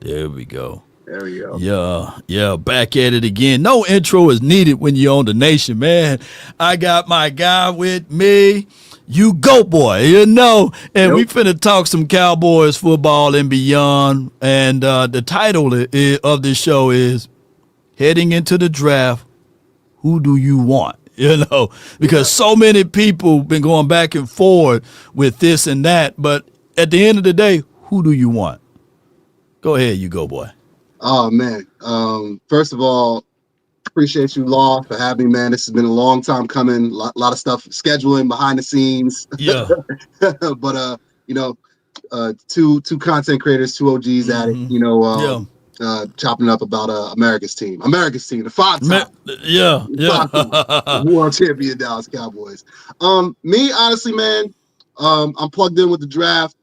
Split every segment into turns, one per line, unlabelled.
There we go.
There we go.
Yeah, back at it again. No intro is needed when you're on the nation, man. I got my guy with me. You go, boy, and
Yep.
we finna talk some Cowboys football and beyond. And the title of this show is Heading into the Draft, Who Do You Want? Because so many people been going back and forth with this and that. But at the end of the day, who do you want? Go ahead, you go, boy.
Oh man. First of all, appreciate you, Law, for having me, man. This has been a long time coming. Lot of stuff scheduling behind the scenes.
Yeah.
But two content creators, two OGs at it. Chopping up about America's team, the five-time, world champion Dallas Cowboys. Me, honestly, man, I'm plugged in with the draft.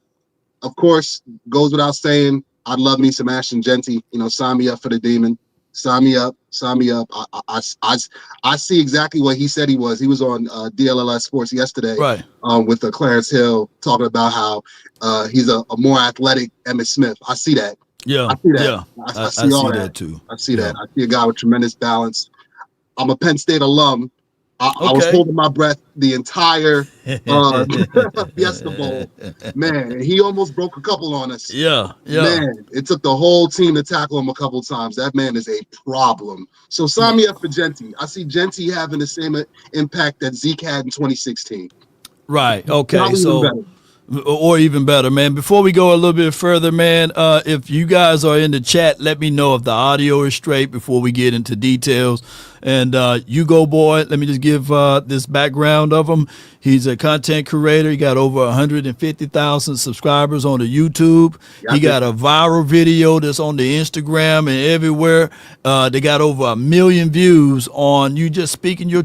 Of course, goes without saying, I'd love me some Ashton Genty. Sign me up for the Demon. Sign me up. I see exactly what he said he was. He was on DLLS Sports yesterday,
right?
With Clarence Hill talking about how he's a more athletic Emmitt Smith. I see that.
Yeah,
I see that.
Yeah,
I see all that
too.
I see that. I see a guy with tremendous balance. I'm a Penn State alum. I was holding my breath the entire Fiesta Bowl. Man, he almost broke a couple on us.
Yeah.
Man, it took the whole team to tackle him a couple times. That man is a problem. So sign me up for Genty. I see Genty having the same impact that Zeke had in 2016.
Right. Okay. Or even better, man. Before we go a little bit further, man, if you guys are in the chat, let me know if the audio is straight before we get into details. And you go, boy. Let me just give this background of him. He's a content creator. He got over 150,000 subscribers on the YouTube. He got a viral video that's on the Instagram and everywhere. They got over 1 million views on you just speaking your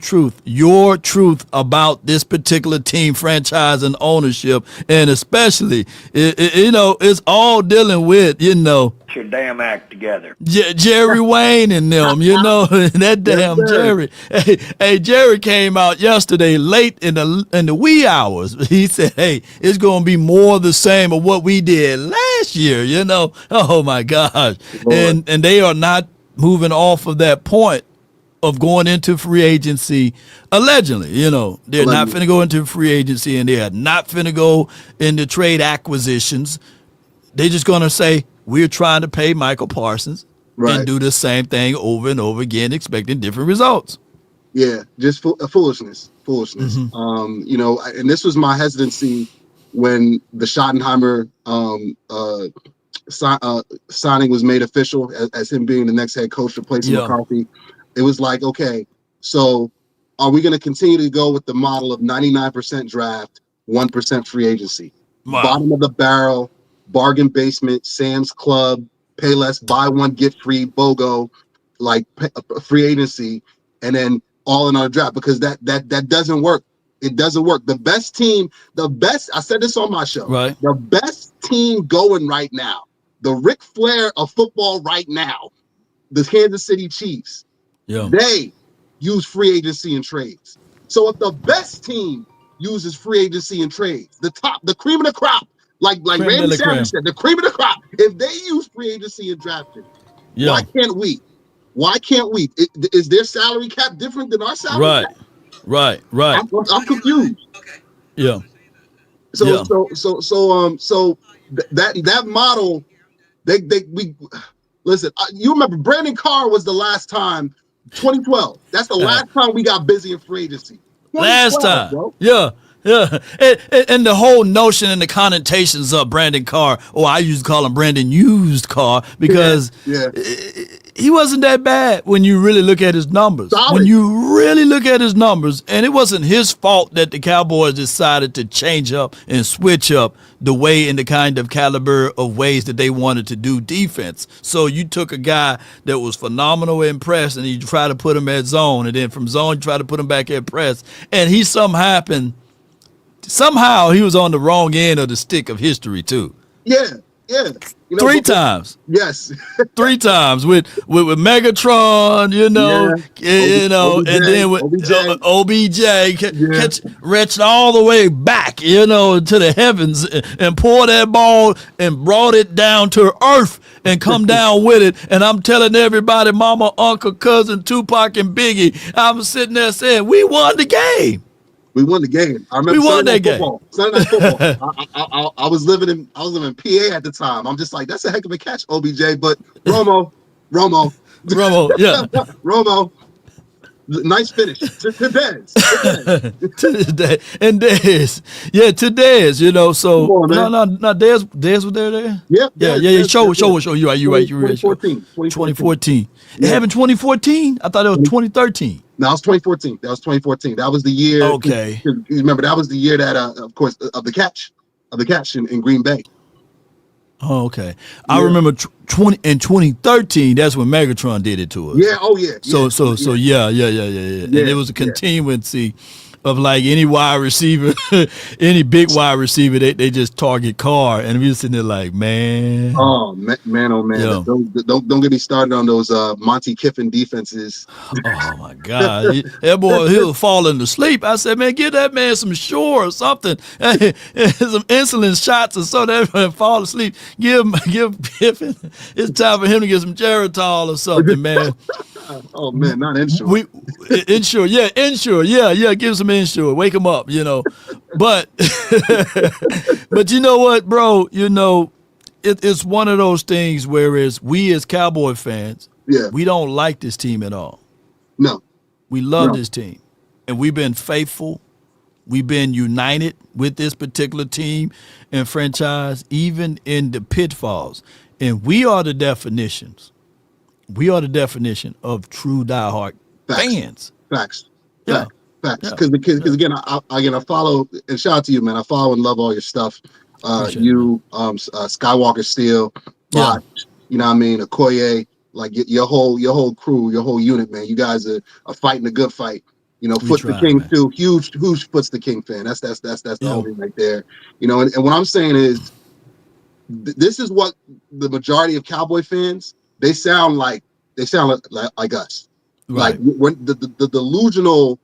truth about this particular team, franchise, and ownership. And especially, it's all dealing with,
Get your damn act together.
Jerry Wayne and them, that damn Jerry. Hey, Jerry came out yesterday late in the wee hours. He said, hey, it's going to be more the same of what we did last year, Oh, my gosh. And they are not moving off of that point of going into free agency, allegedly, They're not finna go into free agency, and they are not finna go into trade acquisitions. They're just going to say, we're trying to pay Michael Parsons and do the same thing over and over again, expecting different results.
Yeah, just foolishness. Mm-hmm. And this was my hesitancy when the Schottenheimer signing was made official as him being the next head coach replacing McCarthy. It was like, okay, so are we going to continue to go with the model of 99% draft, 1% free agency? Wow. Bottom of the barrel, bargain basement, Sam's Club, pay less, buy one, get free, BOGO, like free agency, and then all in our draft, because that doesn't work. It doesn't work. The best team, I said this on my show,
right?
The best team going right now, the Ric Flair of football right now, the Kansas City Chiefs, they use free agency and trades. So if the best team uses free agency and trades, the cream of the crop, like Randy Savage said, the cream of the crop, if they use free agency and drafting, why can't we? Why can't we? Is their salary cap different than our salary cap?
Right.
I'm confused.
Okay.
Yeah.
So that model, we listen. You remember Brandon Carr was the last time, 2012. That's the last time we got busy in free agency.
Last time,
bro.
Yeah. And the whole notion and the connotations of Brandon Carr, or I used to call him Brandon Used Carr, because he wasn't that bad when you really look at his numbers.
Solid.
When you really look at his numbers, and it wasn't his fault that the Cowboys decided to change up and switch up the way and the kind of caliber of ways that they wanted to do defense. So you took a guy that was phenomenal in press, and you try to put him at zone, and then from zone you try to put him back at press, and he somehow he was on the wrong end of the stick of history too.
Yeah. Yeah. You know,
Three times.
Yes.
3 times with Megatron, and then with OBJ catch reached all the way back, to the heavens and poured that ball and brought it down to earth and come down with it. And I'm telling everybody, mama, uncle, cousin, Tupac, and Biggie, I'm sitting there saying, we won the game.
We won the game. I remember
we won that game.
Sunday Night Football. I was living in PA at the time. I'm just like, that's a heck of a catch, OBJ. But Romo,
yeah,
Romo. Nice finish to Dez.
And Dez, to Dez, So Dez was there. Yeah. Show. You right. 2014. It happened 2014. I thought it was 2013.
No, it was 2014. That was 2014. That was the year.
Okay.
Remember, that was the year that, of course, of the catch in Green Bay.
Oh, okay. Yeah. I remember in 2013. That's when Megatron did it to us.
Yeah. Oh, yeah.
So yeah. And it was a continuancy of like any wide receiver, any big wide receiver, they just target Carr, and we were sitting there like, man.
Oh man. Yeah. Don't get me started on those Monty Kiffin defenses.
Oh my God, that boy, he was falling asleep. I said, man, give that man some Shore or something, some insulin shots or so that man fall asleep. Give Kiffin. It's time for him to get some Geritol or something, man.
Oh man, not Ensure.
Ensure, yeah. Give some Ensure, wake him up, But, but you know what, bro? It's one of those things. Whereas we as Cowboy fans, we don't like this team at all.
No,
we love this team, and we've been faithful. We've been united with this particular team and franchise, even in the pitfalls, and we are the definitions. We are the definition of true diehard fans.
Facts. Because again, I follow, and shout out to you, man. I follow and love all your stuff. Skywalker Steel, Botch, you know what I mean, Okoye, like your whole crew, your whole unit, man. You guys are fighting a good fight. Foot the King man. Too. Huge Foot's the King fan. That's the homie right there. And what I'm saying is, this is what the majority of Cowboy fans. They sound like us. Right. Like when the delusional,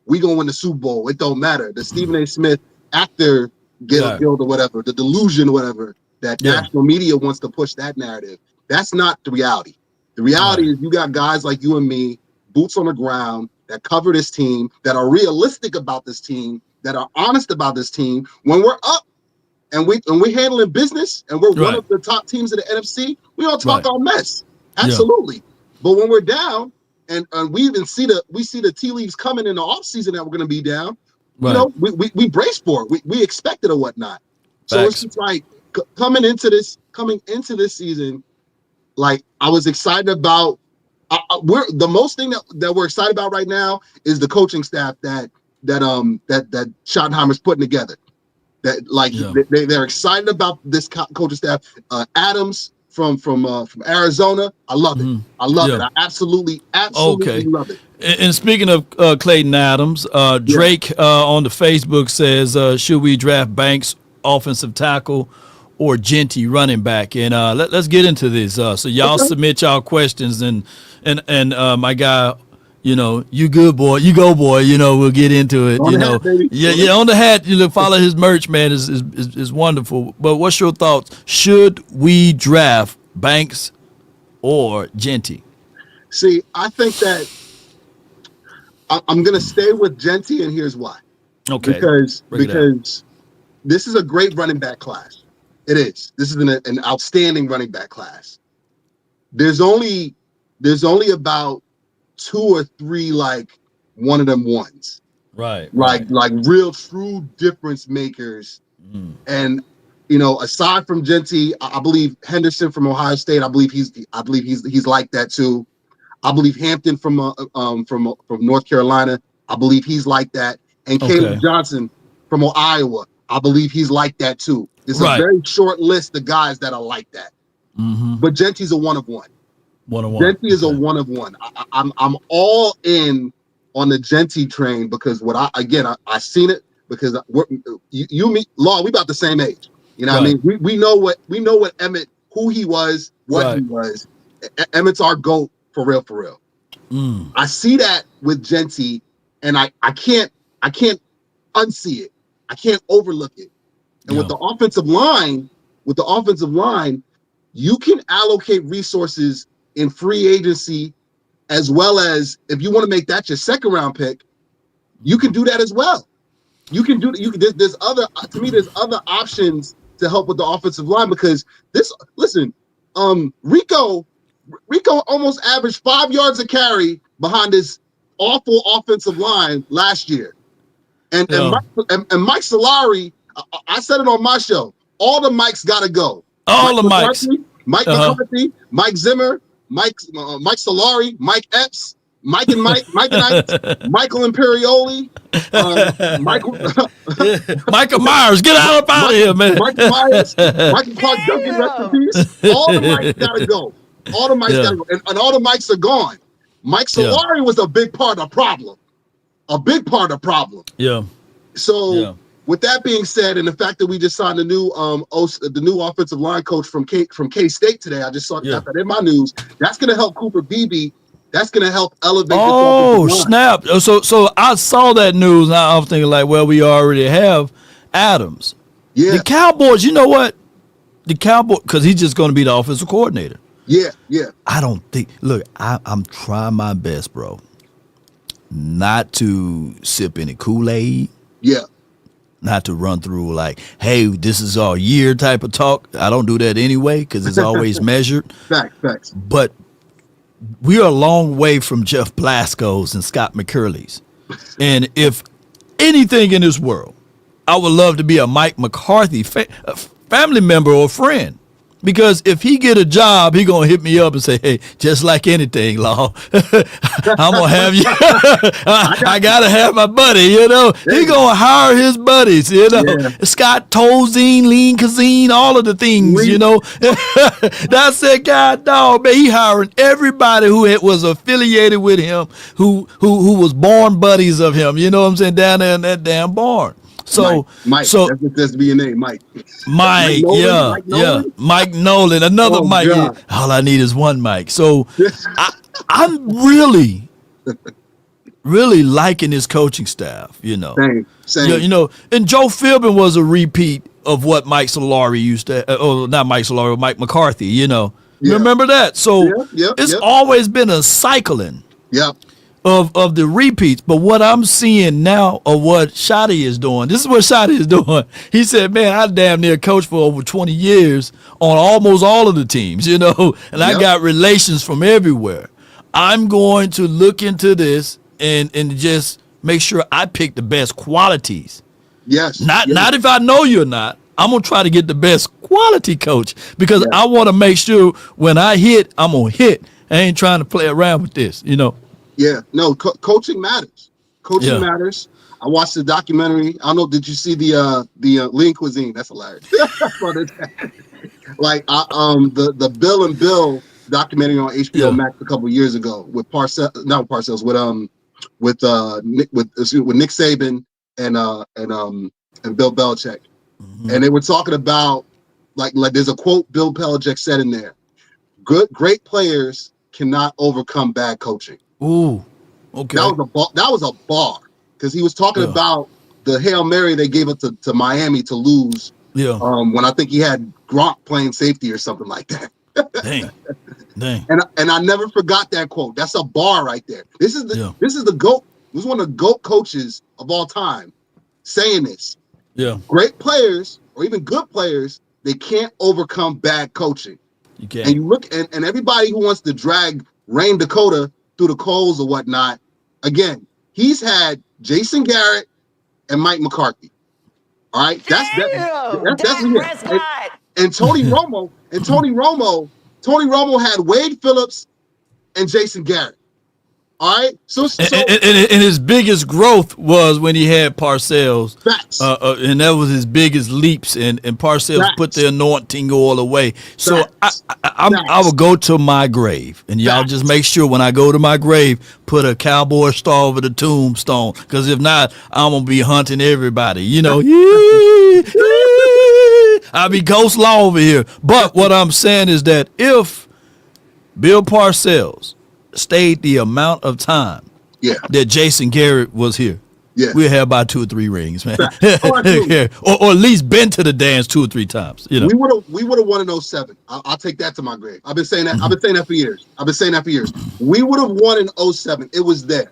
we gonna win the Super Bowl. It don't matter. The Stephen A. Smith actor guild or whatever, the delusion, whatever, that national media wants to push that narrative. That's not the reality. The reality is you got guys like you and me, boots on the ground, that cover this team, that are realistic about this team, that are honest about this team. When we're up and we're handling business and we're one of the top teams of the NFC, we don't talk all mess. Absolutely. Yeah. But when we're down and we see the tea leaves coming in the offseason that we're going to be down, we brace for it. We expect it or whatnot. So it's just like coming into this season, like I was excited about. The most thing that we're excited about right now is the coaching staff that Schottenheimer's putting together. They're excited about this coaching staff. Adams from Arizona, I love it. I love it. I absolutely love it.
And speaking of Clayton Adams, Drake on the Facebook says, should we draft Banks offensive tackle or Genty running back? And let's get into this. So y'all submit y'all questions and my guy, you good boy, you go boy, we'll get into it. On the hat, follow his merch, man, is wonderful. But what's your thoughts? Should we draft Banks or Genty?
See, I think that I'm going to stay with Genty, and here's why.
Okay.
Because this is a great running back class. It is. This is an outstanding running back class. There's only about 2 or 3 like one of them ones.
Right.
Like real true difference makers. And aside from Genty, I believe Henderson from Ohio State, I believe he's like that too. I believe Hampton from North Carolina, I believe he's like that. And Caleb Johnson from Iowa, I believe he's like that too. It's a very short list of guys that are like that. Mm-hmm. But Genty's a one of one. Genty is a one of one. I'm all in on the Genty train because I seen it because me, Law, we about the same age. You know what I mean? We know what Emmett, who he was, what he was. Emmett's our GOAT for real, for real. I see that with Genty, and I can't unsee it. I can't overlook it. And with the offensive line, you can allocate resources in free agency, as well as if you want to make that your second round pick, you can do that as well. You can do there's other options to help with the offensive line, because Rico almost averaged 5 yards a carry behind this awful offensive line last year. And Mike Solari, I said it on my show, all the Mikes got to go.
Mike
McCarthy, Mike Zimmer, Mike Solari, Mike Epps, Mike and Ike, Michael Imperioli,
Michael Myers, get out of here, man.
Michael Myers, Michael Clark Duncan, rest in peace. All the Mikes got to go. All the Mikes got to go. And all the Mikes are gone. Mike Solari was a big part of the problem.
Yeah.
So with that being said, and the fact that we just signed the new offensive line coach from K-State today, I just saw that in my news. That's going to help Cooper Beebe. That's going to help elevate.
Oh, snap! So I saw that news, and I was thinking like, well, we already have Adams.
Yeah.
The Cowboys. You know what? The Cowboys, because he's just going to be the offensive coordinator.
Yeah.
I don't think. Look, I'm trying my best, bro, not to sip any Kool-Aid.
Yeah.
Not to run through like, hey, this is our year type of talk. I don't do that anyway because it's always measured.
Facts.
But we are a long way from Jeff Blasco's and Scott McCurley's. And if anything in this world, I would love to be a Mike McCarthy family member or friend. Because if he get a job, he going to hit me up and say, hey, just like anything, Law, I'm going to have you. I got to have my buddy, you know. He going to hire his buddies, you know. Yeah. Scott Tozine, Lean Kazine, all of the things, you know. That's that guy, dog, man. He hiring everybody who was affiliated with him, who was born buddies of him, you know what I'm saying, down there in that damn barn. So,
Mike, that's be your name, Mike.
Mike Nolan, another Mike. God. All I need is one Mike. So, I'm really liking his coaching staff. You know,
same.
You know, and Joe Philbin was a repeat of what Mike Solari used to. Not Mike Solari, Mike McCarthy. You know, remember that? So, it's always been a cycling.
Yep.
Of the repeats, but what I'm seeing now of what Shotty is doing, this is what Shotty is doing. He said, man, I damn near coached for over 20 years on almost all of the teams, you know, and I got relations from everywhere. I'm going to look into this and just make sure I pick the best qualities.
Yes.
Not if I know you're not. I'm going to try to get the best quality coach because I want to make sure when I hit, I'm going to hit. I ain't trying to play around with this, you know.
Yeah, no, coaching matters. Coaching matters. I watched the documentary. I don't know. Did you see the Lean Cuisine? That's hilarious. Like the Bill and Bill documentary on HBO Max a couple of years ago with Nick Saban and Bill Belichick, and they were talking about like there's a quote Bill Belichick said in there: great players cannot overcome bad coaching.
Ooh, okay.
That was a bar because he was talking about the Hail Mary they gave it to Miami to lose. Yeah. When I think he had Gronk playing safety or something like that.
Dang.
And I never forgot that quote. That's a bar right there. This is the GOAT. This is one of the GOAT coaches of all time saying this.
Yeah.
Great players or even good players, they can't overcome bad coaching.
You can't.
And you look and everybody who wants to drag Rain Dakota through the coals or whatnot. Again, he's had Jason Garrett and Mike McCarthy. All right, that's and Tony Romo Tony Romo had Wade Phillips and Jason Garrett. All right,
and his biggest growth was when he had Parcells.
Facts.
And that was his biggest leaps, and Parcells put the anointing oil away. So I will go to my grave, and y'all just make sure when I go to my grave, put a cowboy star over the tombstone, because if not, I'm gonna be hunting everybody. You know. I be coleslaw over here. But what I'm saying is that if Bill Parcells stayed the amount of time that Jason Garrett was here, we'll have about 2 or 3 rings, man. or at least been to the dance 2 or 3 times. You know,
we would have won in 07. I'll take that to my grave. I've been saying that. I've been saying that for years. We would have won in 07. It was there.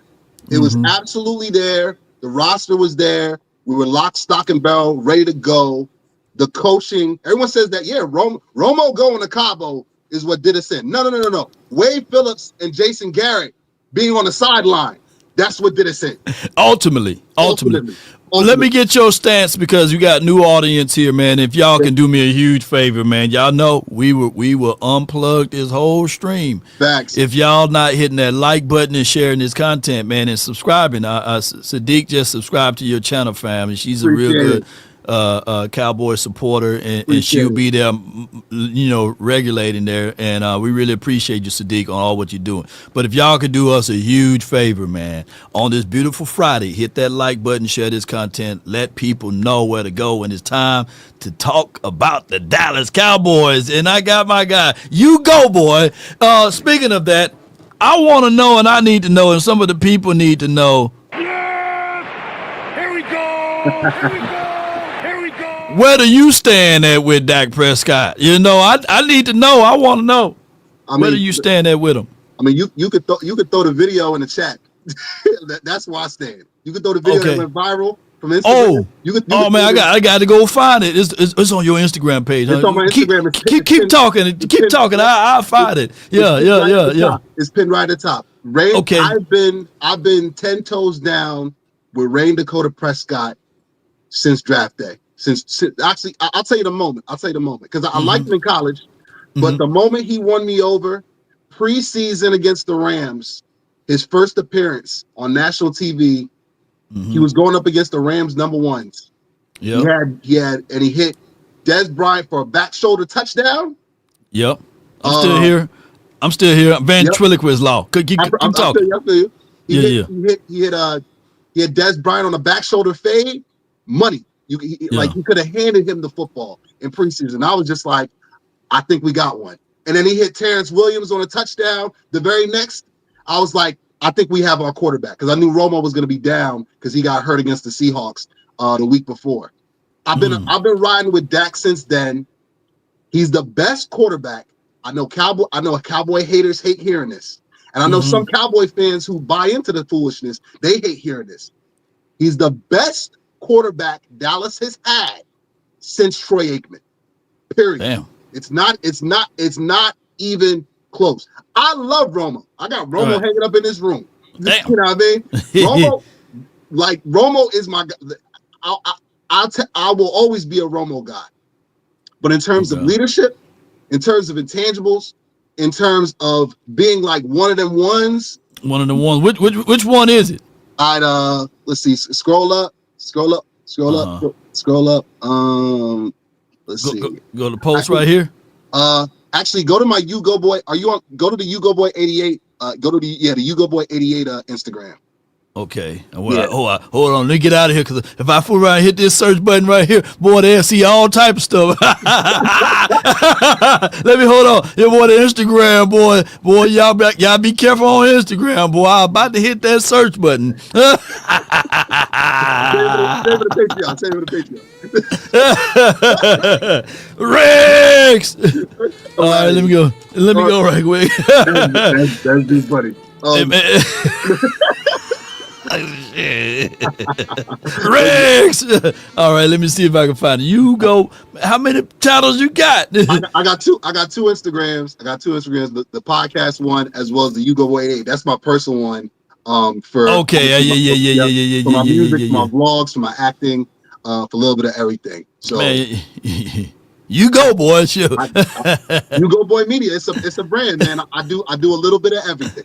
It was absolutely there. The roster was there. We were lock, stock, and barrel, ready to go. The coaching. Everyone says that. Yeah, Romo going to Cabo is what did us in. No. Wade Phillips and Jason Garrett being on the sideline. That's what did us in. Ultimately.
Let me get your stance because you got new audience here, man. If y'all can do me a huge favor, man. Y'all know we will unplug this whole stream.
Facts.
If y'all not hitting that like button and sharing this content, man, and subscribing. Sadiq just subscribed to your channel, fam, and she's a real good Cowboy supporter, and she'll be there, regulating there, and we really appreciate you, Sadiq, on all what you're doing. But if y'all could do us a huge favor, man, on this beautiful Friday, hit that like button, share this content, let people know where to go when it's time to talk about the Dallas Cowboys. And I got my guy, you go, boy. Speaking of that, I want to know, and I need to know, and some of the people need to know.
Yes! Here we go!
Where do you stand at with Dak Prescott? I need to know. I want to know. Where do you stand at with him?
I mean, you could throw the video in the chat. That's where I stand. You could throw the video that went viral from Instagram.
I got to go find it. It's on your Instagram page.
It's on my Instagram.
Keep talking. Keep talking. I'll find it. Yeah.
It's pinned right at the top. Rain. Okay. I've been 10 toes down with Rain Dakota Prescott since draft day. Since actually, I'll tell you the moment. Because I liked him in college, but the moment he won me over, preseason against the Rams, his first appearance on national TV, he was going up against the Rams number ones. Yeah, he hit Des Bryant for a back shoulder touchdown.
Yep, I'm still here. Ventriloquist law. Keep talking.
I feel you. He hit Des Bryant on a back shoulder fade. Money. Like he could have handed him the football in preseason. I was just like, I think we got one. And then he hit Terrence Williams on a touchdown. The very next, I was like, I think we have our quarterback, because I knew Romo was going to be down because he got hurt against the Seahawks the week before. I've been riding with Dak since then. He's the best quarterback. I know Cowboy haters hate hearing this, and I know some Cowboy fans who buy into the foolishness. They hate hearing this. He's the best quarterback Dallas has had since Troy Aikman. Period. Damn. It's not even close. I love Romo. I got Romo hanging up in this room.
Damn.
You know what I mean? Romo is my guy. I will always be a Romo guy. But in terms of leadership, in terms of intangibles, in terms of being like one of them ones.
Which one is it?
Let's see. Scroll up. Let's see.
Go to the post right here.
Actually, go to my You Go Boy. Go to the You Go Boy 88. Go to the You Go Boy 88 Instagram.
Okay. Hold on. Let me get out of here, because if I fool around and hit this search button right here, boy, they'll see all type of stuff. Let me hold on. Yeah, boy, the Instagram, boy, y'all be careful on Instagram, boy. I'm about to hit that search button.
Save it to Patreon.
Rex. All right, let me go. Let me go right quick.
That's just funny.
Rex. All right, let me see if I can find it. You go. How many titles you got?
I got two Instagrams. The podcast one as well as the You Go Boy 88. That's my personal one. For my music, for my vlogs, for my acting, for a little bit of everything. So
man, you go, boy. Sure.
You Go Boy Media. It's a brand, man. I do a little bit of everything.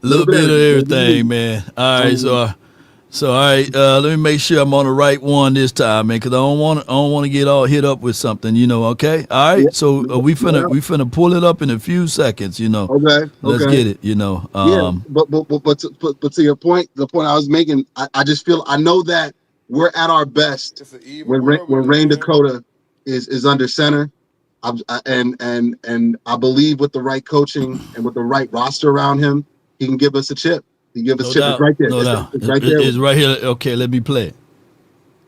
A little bit of everything, man. All right, so all right. Let me make sure I'm on the right one this time, man, because I don't want to get all hit up with something, Okay, all right. Yeah. So we finna pull it up in a few seconds,
Okay.
Let's get it,
But to your point, the point I was making, I just feel I know that we're at our best when Rain Dakota is under center. And I believe with the right coaching and with the right roster around him, he can give us a chip. He can give us a chip. It's right there.
No doubt.
It's right there.
It's right here. Okay, let me play it.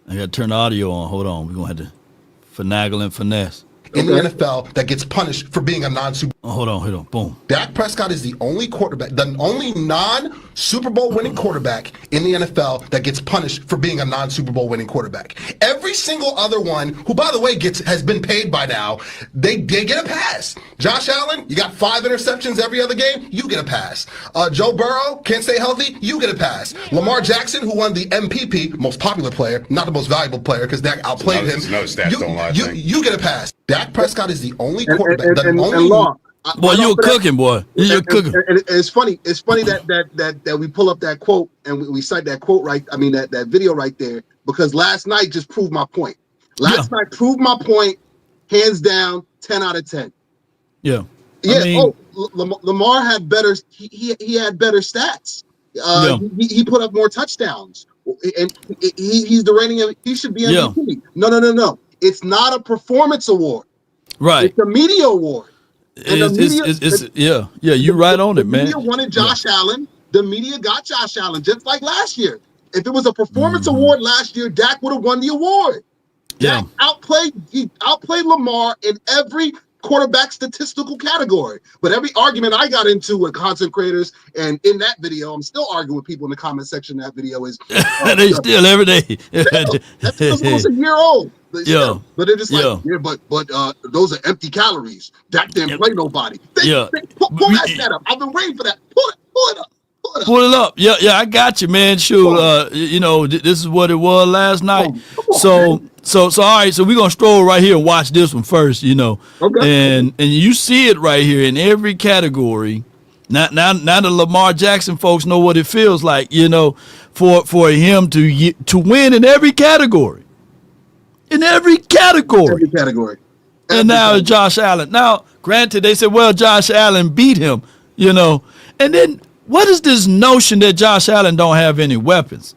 I got to turn the audio on. Hold on. We're going to have to finagle and finesse.
In the NFL that gets punished for being a non-Super.
Oh, hold on. Boom.
Dak Prescott is the only quarterback, the only non-Super Bowl winning quarterback in the NFL that gets punished for being a non-Super Bowl winning quarterback. Every single other one, who by the way has been paid by now, they get a pass. Josh Allen, you got 5 interceptions every other game, you get a pass. Joe Burrow can't stay healthy, you get a pass. Lamar Jackson, who won the MVP, most popular player, not the most valuable player because Dak outplayed him.
No stats don't lie.
You get a pass. Dak Prescott is the only quarterback.
Boy,
you're cooking, boy. You're cooking.
And it's funny. It's funny that we pull up that quote and we cite that quote right. I mean that video right there because last night just proved my point. Last night proved my point, hands down, 10 out of 10.
Yeah.
Yeah. I mean, Lamar had better. He had better stats. He put up more touchdowns, and he's the reigning. He should be MVP. No. It's not a performance award.
Right.
It's a media award.
You're right on it, man.
The media wanted Josh Allen. The media got Josh Allen, just like last year. If it was a performance award last year, Dak would have won the award. Dak outplayed Lamar in every quarterback statistical category. But every argument I got into with content creators, and in that video, I'm still arguing with people in the comment section. That video is
they still every day.
That's almost a year old. But they're just like, but those are empty calories. Dak didn't play nobody. Pull that stat up. I've been waiting for that. Pull it up.
Pull it up. Yeah, I got you, man. Shoot, this is what it was last night. All right, so we're gonna stroll right here and watch this one first, Okay. And you see it right here in every category. Now the Lamar Jackson folks know what it feels like, for him to win in every category. In every category. And now it's Josh Allen. Now, granted, they said, well, Josh Allen beat him, And then what is this notion that Josh Allen don't have any weapons?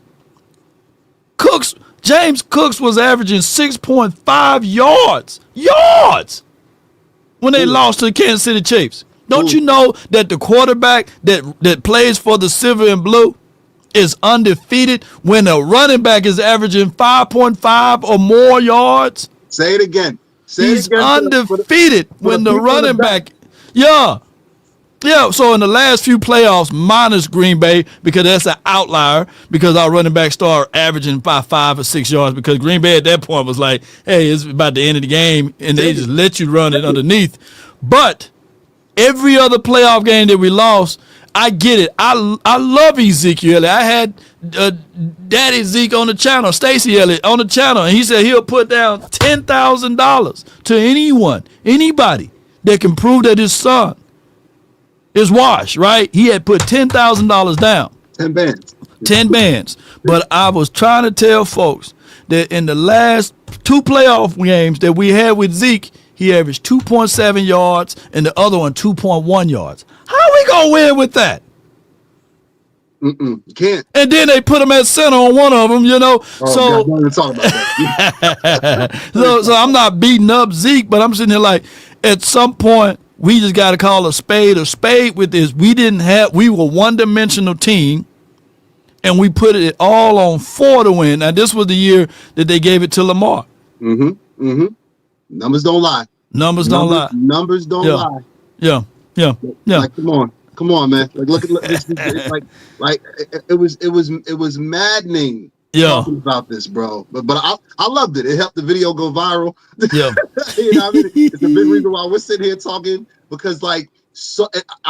James Cooks was averaging 6.5 yards when they lost to the Kansas City Chiefs. Don't you know that the quarterback that plays for the silver and blue is undefeated when a running back is averaging 5.5 or more yards?
Say it again.
He's undefeated when the running back. Yeah, so in the last few playoffs, minus Green Bay, because that's an outlier, because our running back started averaging 5 or 6 yards, because Green Bay at that point was like, hey, it's about the end of the game, and they just let you run it underneath. But every other playoff game that we lost, I get it. I love Ezekiel Elliott. I had Daddy Zeke on the channel, Stacey Elliott on the channel, and he said he'll put down $10,000 to anybody that can prove that his son is washed, right? He had put $10,000 down.
10 bands.
10 bands. But I was trying to tell folks that in the last 2 playoff games that we had with Zeke, he averaged 2.7 yards and the other one 2.1 yards. How we going to win with that?
You can't.
And then they put him at center on one of them,
so
I'm not beating up Zeke, but I'm sitting here like, at some point, we just got to call a spade with this. We were one-dimensional team, and we put it all on 4 to win. Now, this was the year that they gave it to Lamar.
Numbers don't lie.
Numbers don't lie.
Numbers don't lie.
Yeah.
Like, come on, man. Like, look at this. It was maddening. Talking about this, bro. But I loved it. It helped the video go viral.
Yeah.
What I mean? It's a big reason why we're sitting here talking, because I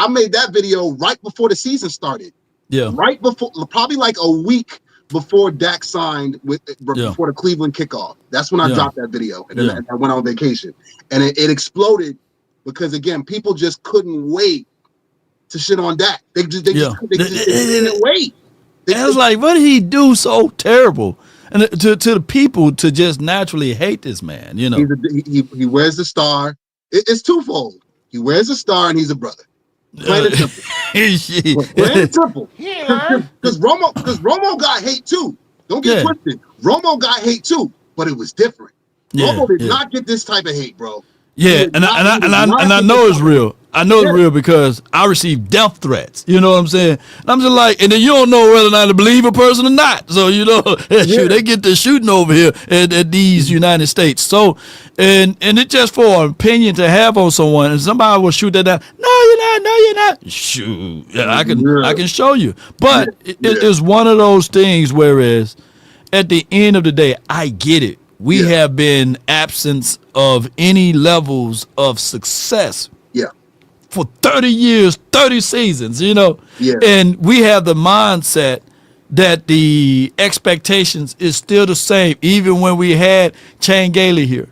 made that video right before the season started.
Yeah.
Right before, probably like a week before Dak signed before the Cleveland kickoff. That's when I dropped that video, and then I went on vacation, and it exploded because again, people just couldn't wait to shit on Dak. They just couldn't wait.
And it's like, what did he do so terrible? And to the people to just naturally hate this man,
He wears the star. It's twofold. He wears a star and he's a brother. Plain and simple. Plain and simple. Because Romo got hate too. Don't get twisted. Romo got hate too, but it was different. Romo did not get this type of hate, bro.
Yeah, and I know it's real. I know it's real because I received death threats. You know what I'm saying? And I'm just like, and then you don't know whether or not to believe a person or not. So, you know, shoot, they get to shooting over here at these United States. So, and it's just for an opinion to have on someone, and somebody will shoot that down. No, you're not. Shoot, yeah, I can show you. But it's one of those things. Whereas at the end of the day, I get it. We have been absence of any levels of success for 30 years, 30 seasons, you know. And we have the mindset that the expectations is still the same, even when we had Chan Gailey here,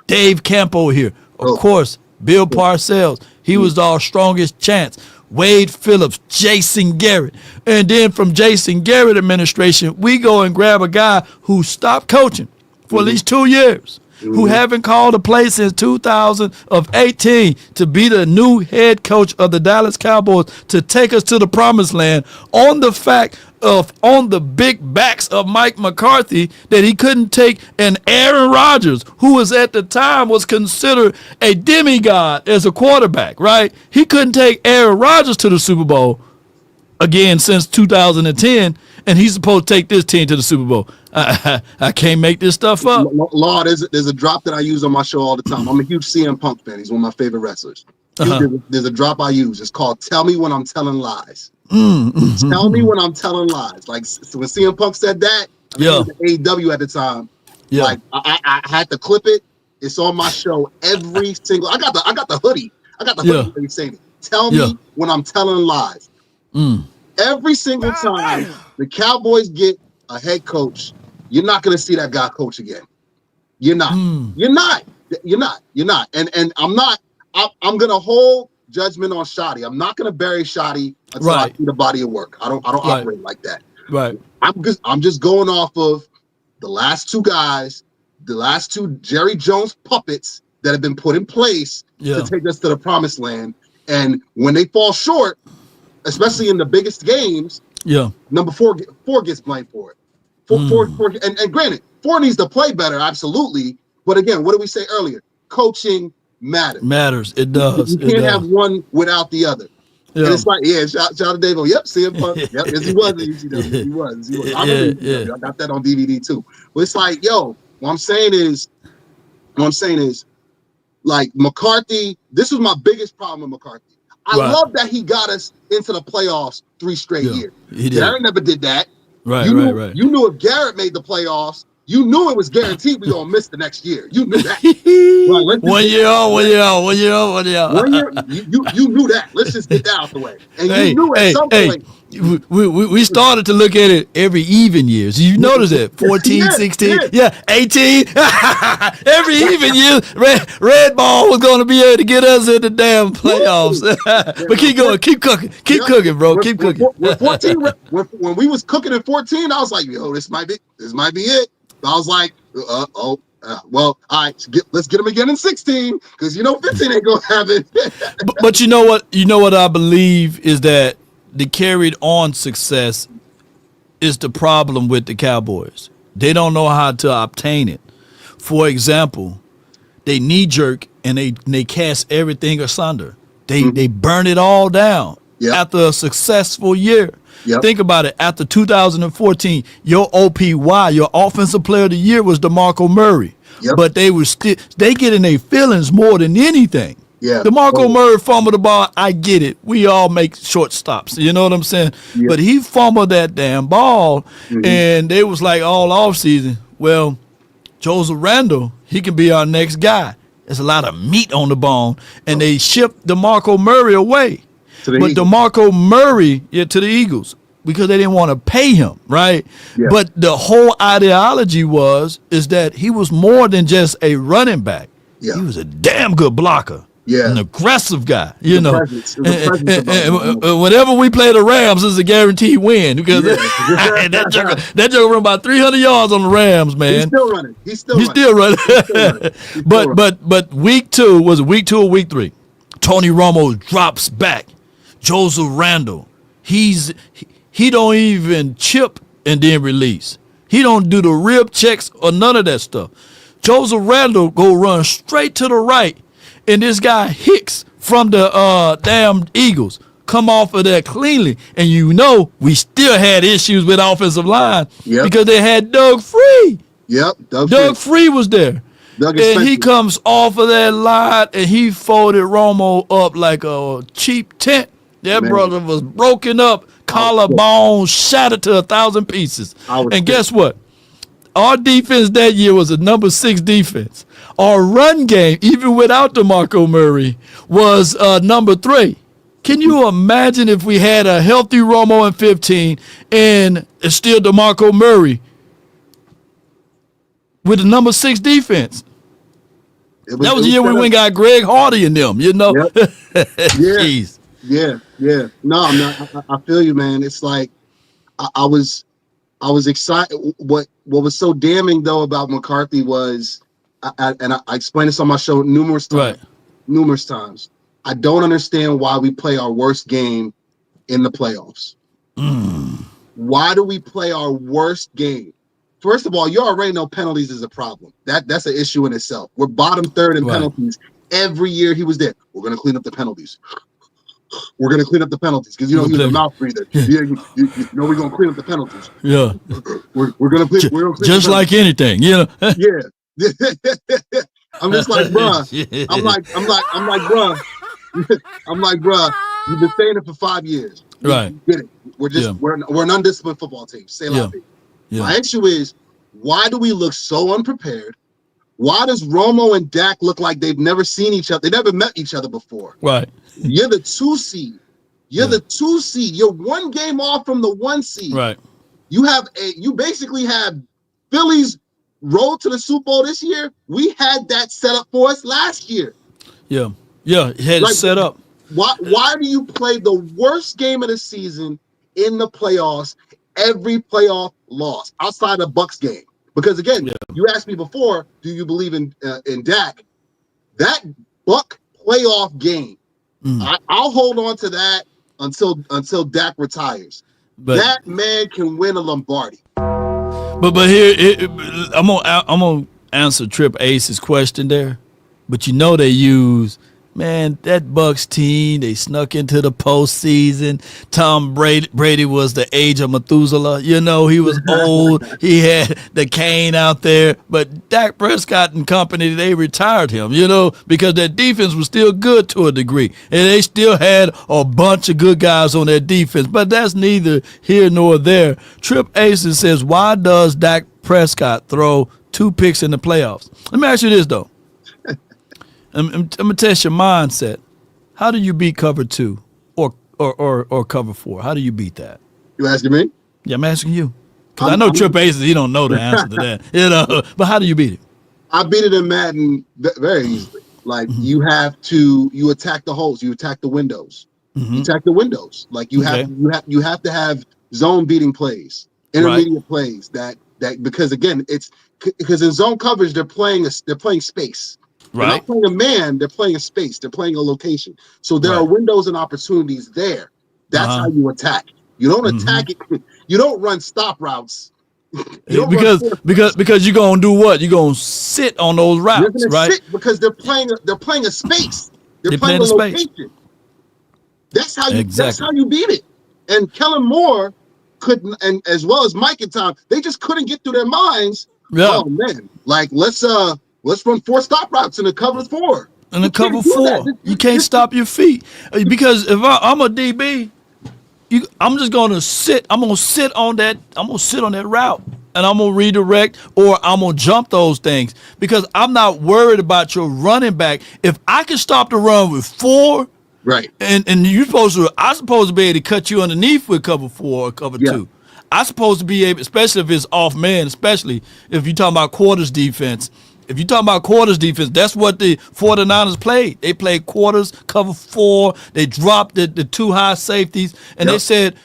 Dave Campo here, of course, Bill Parcells. He was our strongest chance. Wade Phillips, Jason Garrett. And then from Jason Garrett administration, we go and grab a guy who stopped coaching for at least 2 years, who haven't called a play since 2018 to be the new head coach of the Dallas Cowboys to take us to the promised land on the big backs of Mike McCarthy that he couldn't take an Aaron Rodgers, who was at the time was considered a demigod as a quarterback, right? He couldn't take Aaron Rodgers to the Super Bowl again since 2010, and he's supposed to take this team to the Super Bowl. I can't make this stuff up.
Law, there's a drop that I use on my show all the time. I'm a huge CM Punk fan. He's one of my favorite wrestlers. There's a drop I use. It's called "Tell Me When I'm Telling Lies." Tell me when I'm telling lies. Like when CM Punk said that, I was at AEW at the time. Like I had to clip it. It's on my show every single. I got the hoodie. I got the hoodie that he's saying it. Tell me when I'm telling lies. Every single time the Cowboys get a head coach, you're not going to see that guy coach again. You're not. You're not. And I'm not. I'm going to hold judgment on Shoddy. I'm not going to bury Shoddy until I see the body of work. I don't operate like that.
Right.
I'm just going off of the last two guys, the last two Jerry Jones puppets that have been put in place to take us to the promised land. And when they fall short, especially in the biggest games, number four gets blamed for it. Four, and granted, 4 needs to play better, absolutely. But again, what did we say earlier? Coaching matters.
It does.
You can't have one without the other. And it's like, shout out to Dave. Yep, CM Punk. Yep, yes, he was. He was. I got that on DVD too. But it's like, what I'm saying is, like McCarthy. This was my biggest problem with McCarthy. I love that he got us into the playoffs 3 straight years. Garrett never did that. You knew if Garrett made the playoffs, you knew it was guaranteed we're going to miss the next year. You knew that. One year. You knew that. Let's just get that out the way. And you knew at some point.
We started to look at it every even years. You notice that 14, 16, 18. Every even year, Red Ball was going to be able to get us in the damn playoffs. But keep going, keep cooking, bro, keep cooking.
When we was cooking at 14, I was like, this might be it. I was like, well, all right, let's get him again in 16 because 15 ain't gonna have it.
but you know what I believe is that the carried on success is the problem with the Cowboys. They don't know how to obtain it. For example, they knee jerk and they cast everything asunder. They burn it all down after a successful year. Think about it. After 2014, your OPY, your Offensive Player of the Year, was DeMarco Murray. But they get in their feelings more than anything. DeMarco Murray fumbled the ball. I get it. We all make short stops. You know what I'm saying? But he fumbled that damn ball, and they was like all offseason, well, Joseph Randle, he can be our next guy. There's a lot of meat on the bone, and they shipped DeMarco Murray away. But DeMarco Murray, to the Eagles, because they didn't want to pay him, right? But the whole ideology is that he was more than just a running back. He was a damn good blocker. An aggressive guy, And whenever we play the Rams, it's a guaranteed win because that joker run about 300 yards on the Rams, man.
He's still running.
But week 2 was it week 2 or week 3? Tony Romo drops back. Joseph Randle, he don't even chip and then release. He don't do the rib checks or none of that stuff. Joseph Randle go run straight to the right, and this guy Hicks from the damn Eagles come off of that cleanly. And we still had issues with offensive line because they had Doug Free.
Yep,
Doug Free was there. And he comes off of that line, and he folded Romo up like a cheap tent. That brother was broken up, collarbone shattered to 1,000 pieces. And guess what? Our defense that year was a number 6 defense. Our run game, even without DeMarco Murray, was number 3. Can you imagine if we had a healthy Romo in 15 and it's still DeMarco Murray with the number 6 defense? That was the year we went and got Greg Hardy and them,
Yep.
Jeez.
Yeah. No, I'm not. I feel you, man. It's like I was excited. What was so damning though about McCarthy was, I explained this on my show numerous times.
Right.
Numerous times. I don't understand why we play our worst game in the playoffs. Why do we play our worst game? First of all, you already know penalties is a problem. That's an issue in itself. We're bottom 3rd in penalties. Every year he was there. We're going to clean up the penalties. We're going to clean up the penalties because he was a mouth breather. We're going to clean up the penalties.
Yeah.
We're going to clean
just like anything.
Yeah. I'm just like, bruh. I'm like, bruh. I'm like, bruh. You've been saying it for 5 years.
Right.
You get it. We're an undisciplined football team. Say la vie. My issue is, why do we look so unprepared? Why does Romo and Dak look like they've never seen each other? They never met each other before.
Right.
You're the 2 seed. The 2 seed. You're 1 game off from the 1 seed.
Right.
You basically have Philly's road to the Super Bowl this year. We had that set up for us last year.
Yeah. Yeah. He had it set up.
Why do you play the worst game of the season in the playoffs? Every playoff loss outside the Bucks game, because again, you asked me before, do you believe in Dak? That Buck playoff game, I'll hold on to that until Dak retires. But that man can win a Lombardi.
But here, I'm gonna answer Trip Ace's question there. But they use. Man, that Bucks team, they snuck into the postseason. Tom Brady was the age of Methuselah. He was old. He had the cane out there. But Dak Prescott and company, they retired him, because their defense was still good to a degree. And they still had a bunch of good guys on their defense. But that's neither here nor there. Trip Aces says, why does Dak Prescott throw 2 picks in the playoffs? Let me ask you this, though. I'm gonna test your mindset. How do you beat cover 2 or cover 4? How do you beat that?
You asking me?
Yeah, I'm asking you. Because I know Trip Aces, he don't know the answer to that. But how do you beat it?
I beat it in Madden very easily. Like you attack the holes, you attack the windows. You attack the windows. Like you have to have zone beating plays, intermediate plays that because again, because in zone coverage they're playing space. They're not playing a man, they're playing a space, they're playing a location. So there are windows and opportunities there. That's how you attack. You don't attack it. You don't run stop routes.
Because you're gonna do what? You're gonna sit on those routes, right?
Sit because they're playing a space. They're playing a location. That's how you beat it. And Kellen Moore couldn't, and as well as Mike at time, they just couldn't get through their minds. Oh man, like let's run 4 stop routes in the cover 4.
In the cover 4, you can't stop your feet because if I'm a DB, I'm just gonna sit. I'm gonna sit on that. I'm gonna sit on that route, and I'm gonna redirect or I'm gonna jump those things because I'm not worried about your running back. If I can stop the run with 4,
right,
and I'm supposed to be able to cut you underneath with cover 4 or cover 2. I'm supposed to be able, especially if it's off man, especially if you're talking about quarters defense. If you're talking about quarters defense, that's what the 49ers played. They played quarters, cover 4. They dropped the 2 high safeties, and they said,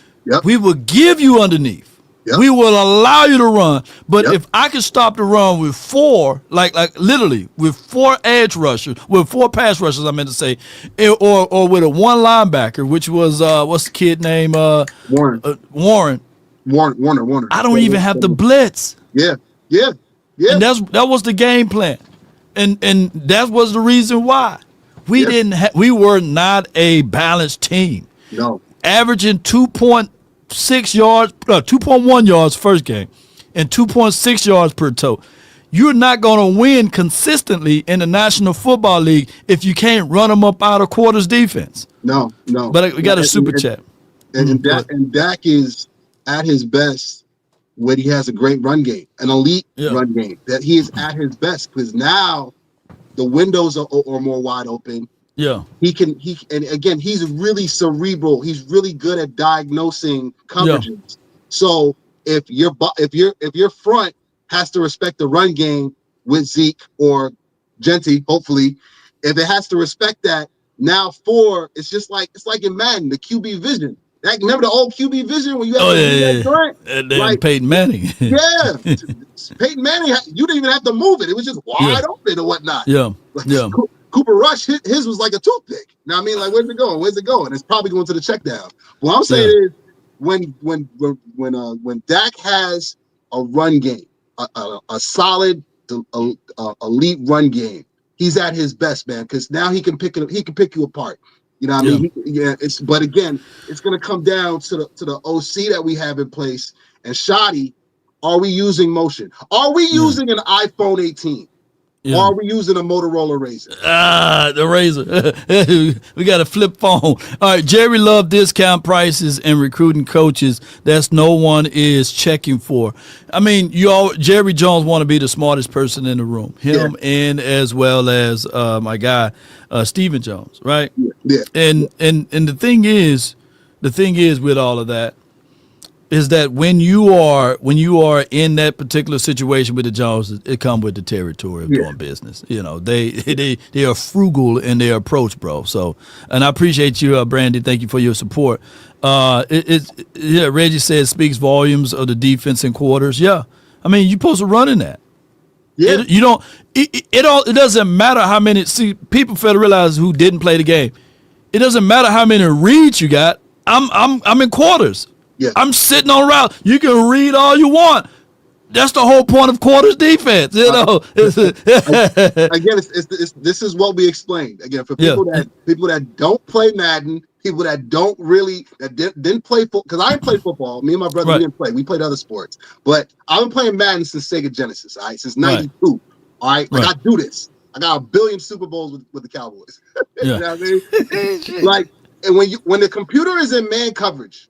we will give you underneath. We will allow you to run. But if I can stop the run with 4, like literally with 4 edge rushers, with 4 pass rushers, I meant to say, or with a 1 linebacker, which was, what's the kid name?
Warren.
Warren.
Warner.
I don't even have to blitz.
Yeah. Yeah.
And that was the game plan. And that was the reason why. We were not a balanced team.
No.
Averaging 2.6 yards, 2.1 yards first game, and 2.6 yards per toe. You're not going to win consistently in the National Football League if you can't run them up out of quarters defense.
No.
But we got a super chat.
And Dak is at his best when he has a great run game, an elite run game. That he is at his best because now the windows are more wide open.
Yeah.
And again, he's really cerebral. He's really good at diagnosing coverages. Yeah. So if your front has to respect the run game with Zeke or Genty, hopefully, if it has to respect that, now it's like in Madden, the QB vision. Remember the old QB vision when you had that front?
Like Peyton Manning.
Yeah. Peyton Manning, you didn't even have to move it. It was just wide open or whatnot.
Yeah.
Cooper Rush, his was like a toothpick. Now I mean, like, where's it going? Where's it going? It's probably going to the check down. What I'm saying is when Dak has a run game, a solid elite run game, he's at his best, man, because now he can pick you apart. You know what I mean? But again, it's going to come down to the OC that we have in place. And Shoddy, are we using motion? Are we using an iPhone 18? Yeah. Or are we using a Motorola Razr?
The Razr. We got a flip phone. All right, Jerry Love discount prices and recruiting coaches that's no one is checking for. I mean, Jerry Jones want to be the smartest person in the room. Him and as well as my guy Stephen Jones, right?
Yeah.
And the thing is with all of that is that when you are in that particular situation with the Joneses, it comes with the territory of doing business. You know, they are frugal in their approach, bro. So, and I appreciate you, Brandy. Thank you for your support. Reggie says speaks volumes of the defense in quarters. Yeah, I mean, you're supposed to run in that. Yeah, it doesn't matter how many. See, people fail to realize who didn't play the game. It doesn't matter how many reads you got. I'm in quarters.
Yeah.
I'm sitting on route. You can read all you want. That's the whole point of quarters defense. You know.
Again, this is what we explained. Again, for people that don't play Madden, people that didn't play football, because I didn't play football. Me and my brother didn't play. We played other sports, but I've been playing Madden since Sega Genesis. All right, since '92. All right, like I do this. I got 1 billion Super Bowls with the Cowboys. You know what I mean? Like, and when the computer is in man coverage.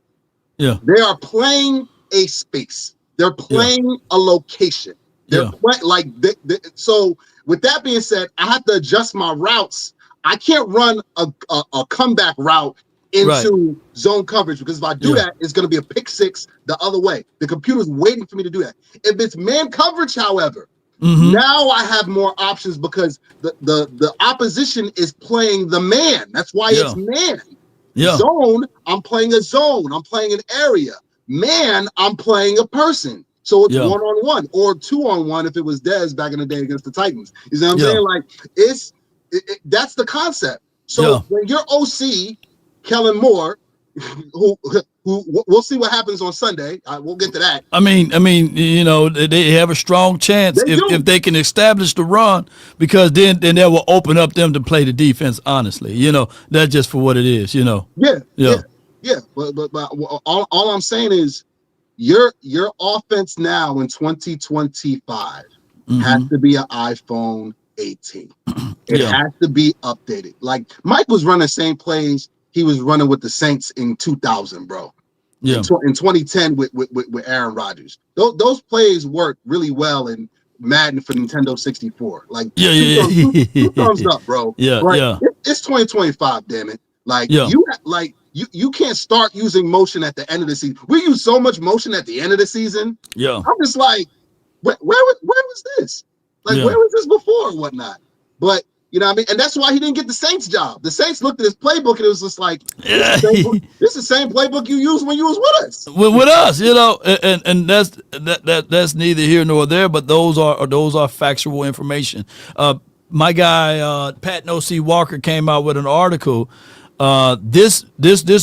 Yeah,
they are playing a space. They're playing a location. They're so. With that being said, I have to adjust my routes. I can't run a comeback route into zone coverage because if I do that, it's going to be a pick six the other way. The computer's waiting for me to do that. If it's man coverage, however, now I have more options because the opposition is playing the man. That's why it's man. Yeah. Zone, I'm playing a zone. I'm playing an area. Man, I'm playing a person. So it's 1-on-1 or 2-on-1 if it was Dez back in the day against the Titans. You know what I'm saying? Like, that's the concept. So when you're OC, Kellen Moore, who we'll see what happens on Sunday. We'll get to that.
I mean, you know, they have a strong chance if they can establish the run, because then that will open up them to play the defense. Honestly, you know, that's just for what it is. You know.
Yeah. But all I'm saying is, your offense now in 2025 has to be an iPhone 18. It has to be updated. Like Mike was running the same plays he was running with the Saints in 2000, bro. Yeah. In 2010 with Aaron Rodgers. Those plays worked really well in Madden for Nintendo 64. Like two thumbs up, bro. It's 2025, damn it. Like you can't start using motion at the end of the season. We use so much motion at the end of the season. Yeah. I'm just like, where was this? Like where was this before or whatnot? But you know what I mean? And that's why he didn't get the Saints job. The Saints looked at his playbook and it was just like, this is the same playbook you used when you was with us.
With us, you know, and that's neither here nor there, but those are factual information. My guy Pat No.C. Walker came out with an article this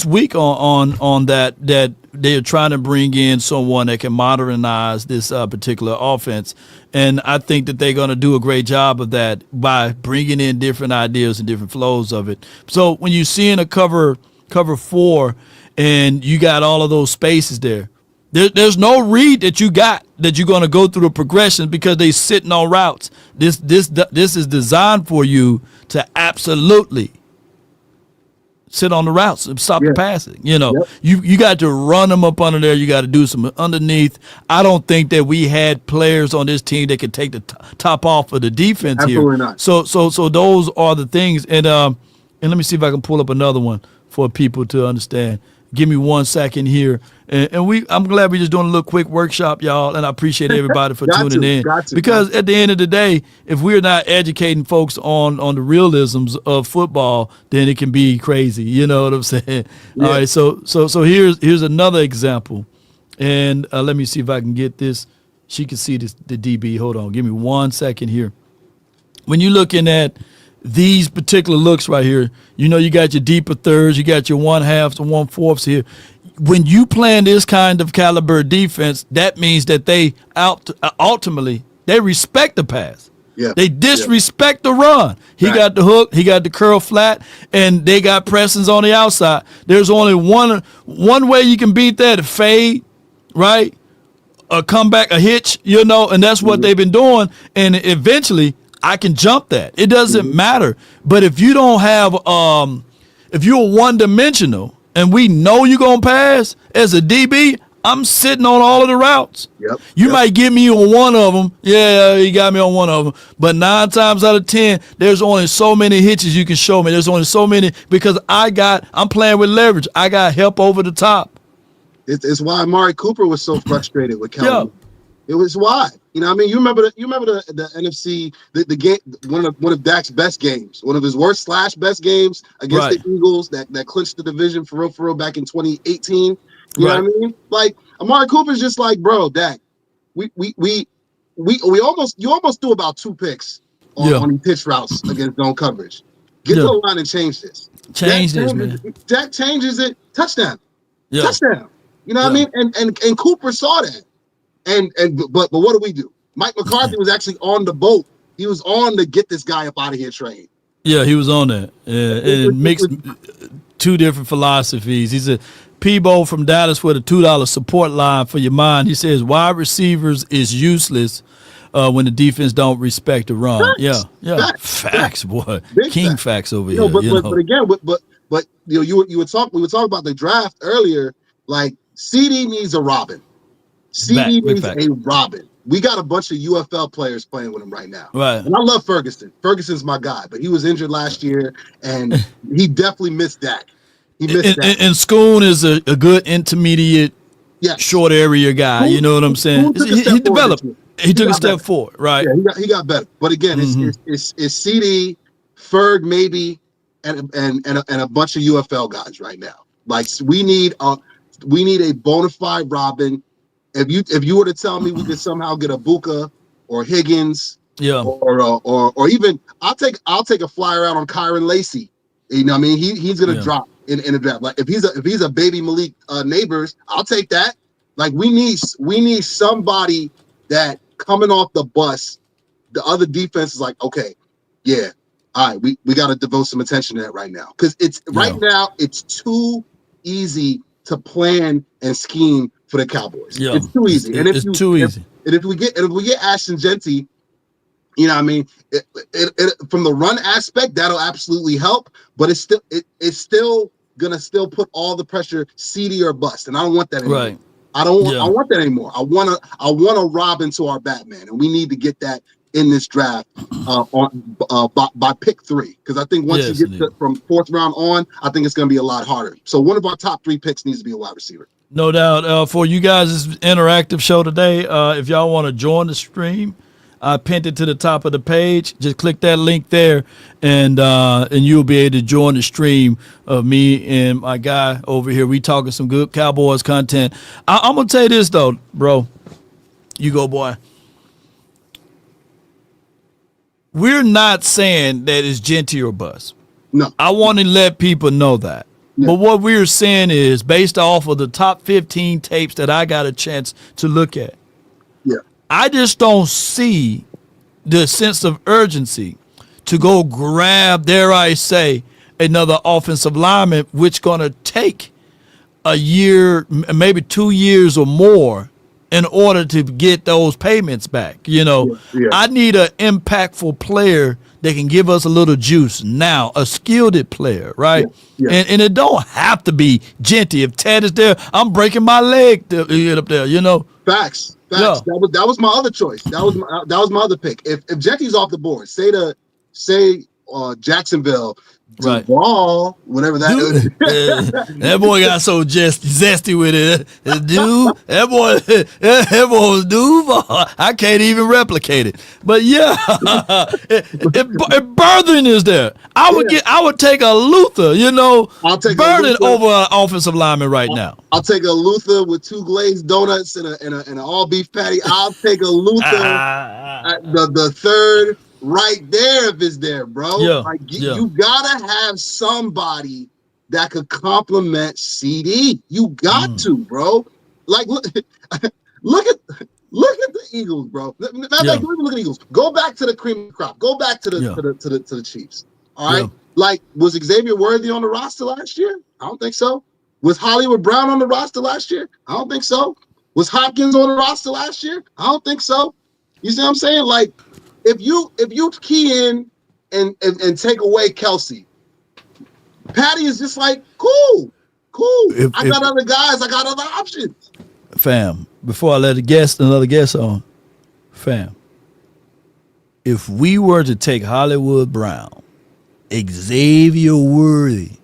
week on that they're trying to bring in someone that can modernize this particular offense, and I think that they're going to do a great job of that by bringing in different ideas and different flows of it. So when you see in a cover 4, and you got all of those spaces there's no read that you got that you're going to go through the progression because they sitting on routes. This is designed for you to absolutely sit on the routes and stop the passing. You got to run them up under there. You got to do some underneath. I don't think that we had players on this team that could take the top off of the defense
Absolutely
here.
Not.
So those are the things. And let me see if I can pull up another one for people to understand. Give me 1 second here. And I'm glad we're just doing a little quick workshop, y'all, and I appreciate everybody for tuning in. Because at the end of the day, if we're not educating folks on the realisms of football, then it can be crazy. You know what I'm saying? Yeah. All right, so here's another example. And let me see if I can get this. She can see this, the DB. Hold on. Give me 1 second here. When you're looking at these particular looks right here, you got your deeper thirds, you got your 1/2s and 1/4s here. When you plan this kind of caliber defense, that means that they ultimately they respect the pass.
Yeah.
They disrespect the run. He got the hook, he got the curl flat, and they got pressings on the outside. There's only one way you can beat that: a fade, right? A comeback, a hitch, and that's what they've been doing. And eventually, I can jump that. It doesn't matter. But if you don't have, if you're one-dimensional and we know you're going to pass as a DB, I'm sitting on all of the routes. You might get me on one of them. Yeah, you got me on one of them. But 9 times out of 10, there's only so many hitches you can show me. There's only so many because I'm playing with leverage. I got help over the top.
It's why Amari Cooper was so frustrated with Kelvin. It was why. You remember the NFC, the game, one of Dak's best games, one of his worst / best games against the Eagles that clinched the division for real back in 2018. You know what I mean? Like Amari Cooper's just like, bro, Dak, you almost threw about 2 picks on pitch routes against zone coverage. Get to the line and change this.
Man.
Dak changes it. Touchdown. Touchdown. You know what I mean? And Cooper saw that. But what do? Mike McCarthy was actually on the boat. He was on to get this guy up out of here train.
Yeah, he was on that. And mixed 2 different philosophies. He said, Peebo from Dallas with a $2 support line for your mind. He says wide receivers is useless when the defense don't respect the run. Facts, boy. Big King facts over here.
But again, we were talking about the draft earlier. Like CD needs a Robin. CD needs a Robin. We got a bunch of UFL players playing with him right now.
Right.
And I love Ferguson. Ferguson's my guy, but he was injured last year, and he definitely missed Dak. He missed Dak.
And Schoon is a good intermediate, short area guy. You know what I'm saying? He developed. He took a step forward. Right.
Yeah, he got better. But again, it's CD, Ferg maybe, and a bunch of UFL guys right now. Like we need a bona fide Robin. If you were to tell me we could somehow get a Buka or Higgins, or even I'll take a flyer out on Kyron Lacy. You know what I mean? He's gonna drop in a draft. Like if he's a baby Malik Neighbors, I'll take that. Like we need somebody that coming off the bus, the other defense is like, okay, all right, we got to devote some attention to that right now because now it's too easy to plan and scheme for the Cowboys. Yeah, it's too easy.
It's too easy.
And if we get Ashton Genty, you know what I mean, from the run aspect, that'll absolutely help. But it's still gonna put all the pressure CD or bust, and I don't want that anymore. Right. I want that anymore. I want to Robin to our Batman, and we need to get that in this draft by pick 3 because I think once you get from 4th round on, I think it's going to be a lot harder. So one of our top 3 picks needs to be a wide receiver.
No doubt. For you guys, this interactive show today. If y'all want to join the stream, I pinned it to the top of the page. Just click that link there, and you'll be able to join the stream of me and my guy over here. We talking some good Cowboys content. I'm gonna tell you this though, bro. You go, boy. We're not saying that it's Genty or bust.
No.
I want to let people know that. But what we're saying is based off of the top 15 tapes that I got a chance to look at.
Yeah.
I just don't see the sense of urgency to go grab, dare I say, another offensive lineman, which going to take a year, maybe 2 years or more in order to get those payments back. I need an impactful player that can give us a little juice now, a skilled player, right?
Yeah.
And it don't have to be Genty. If Ted is there, I'm breaking my leg to get up there,
Facts.
Yeah.
That was my other choice. That was my other pick. If Genty's off the board, say Jacksonville,
Right.
Duval, whatever that is.
That boy got so zesty with it. That boy was Duval. I can't even replicate it. But yeah, if Burden is there, I would take a Luther.
I'll take
Burden over an offensive lineman right now.
I'll take a Luther with 2 glazed donuts and an all beef patty. I'll take a Luther the third. Right there, if it's there, bro. You gotta have somebody that could complement CD. You got to, bro. Like look at the Eagles, bro. Look at the Eagles. Go back to the cream of the crop. Go back to the Chiefs. All right. Like, was Xavier Worthy on the roster last year? I don't think so. Was Hollywood Brown on the roster last year? I don't think so. Was Hopkins on the roster last year? I don't think so. You see what I'm saying? Like, if you key in and take away Kelsey, Patty is just like, cool. I got other guys. I got other options.
Fam, before I let another guest on, fam, if we were to take Hollywood Brown, Xavier Worthy,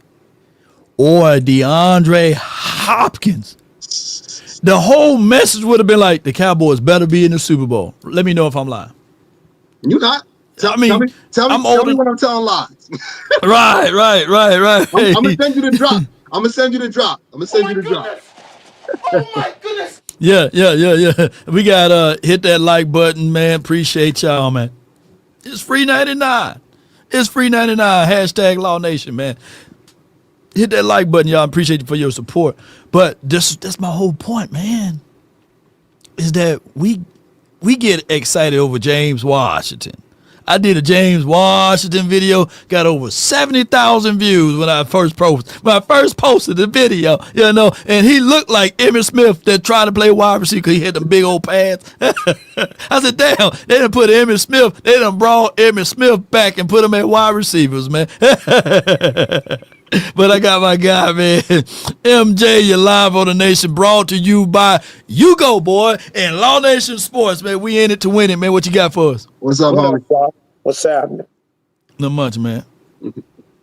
or DeAndre Hopkins, the whole message would have been like, the Cowboys better be in the Super Bowl. Let me know if I'm lying.
You're not. Tell me when I'm telling lies.
Right.
I'm gonna send you the drop. I'm gonna send you the drop.
Oh my goodness.
Yeah. We got hit that like button, man. Appreciate y'all, man. It's free 99. Hashtag Law Nation, man. Hit that like button, y'all. Appreciate you for your support. But that's my whole point, man. Is that we get excited over James Washington. I did a James Washington video, got over 70,000 views when I first posted the video, and he looked like Emmitt Smith that tried to play wide receiver because he had them big old pads. I said, damn, they done put Emmitt Smith, they done brought Emmitt Smith back and put him at wide receivers, man. But I got my guy, man, MJ, you're live on the Nation, brought to you by You Go Boy and Law Nation Sports, man. We in it to win it, man. What you got for us?
What's up, homie?
What's happening?
Not much, man.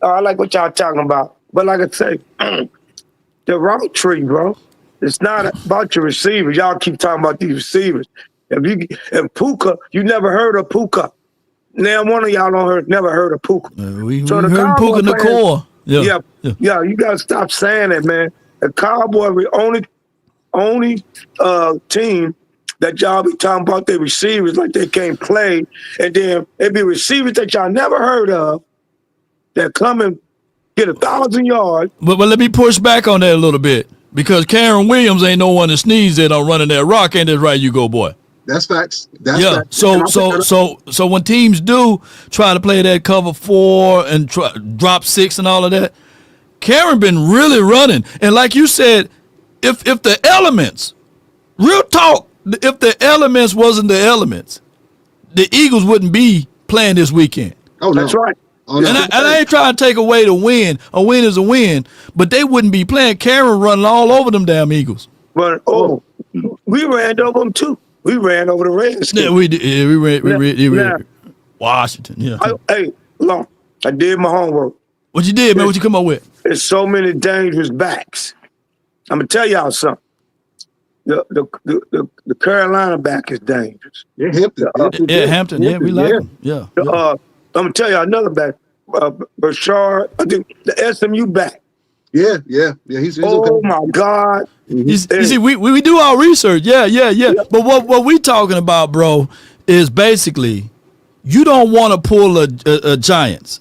I like what y'all talking about. But like I say, the route tree, bro, it's not about your receivers. Y'all keep talking about these receivers. If Puka, you never heard of Puka. Now one of y'all never heard of Puka.
We heard Puka in the core.
Yeah, you gotta stop saying it, man. The Cowboys the only team that y'all be talking about their receivers like they can't play, and then it be receivers that y'all never heard of that come and get 1,000 yards.
But let me push back on that a little bit, because Karen Williams ain't no one to sneeze at on running that rock, ain't that right, You Go Boy?
That's facts. Facts.
So when teams do try to play that cover 4 and drop 6 and all of that, Karen been really running. And like you said, if the elements, real talk, if the elements wasn't the elements, the Eagles wouldn't be playing this weekend.
Oh, no.
That's right.
Oh, no.
And I ain't trying to take away the win. A win is a win, but they wouldn't be playing. Karen running all over them damn Eagles.
But we ran over them too. We ran over the Redskins.
Yeah, we did. Yeah, we ran Washington. Yeah.
I did my homework.
What you did, man? What you come up with?
There's so many dangerous backs. I'm gonna tell y'all something. The Carolina back is dangerous.
Yeah, Hampton.
Hampton. Yeah, we like him. Yeah.
I'm gonna tell y'all another back. Bashard, I think the SMU back.
Yeah. He's
oh
okay.
my God.
You see, we do our research. Yeah. Yep. But what we talking about, bro, is basically you don't want to pull a Giants.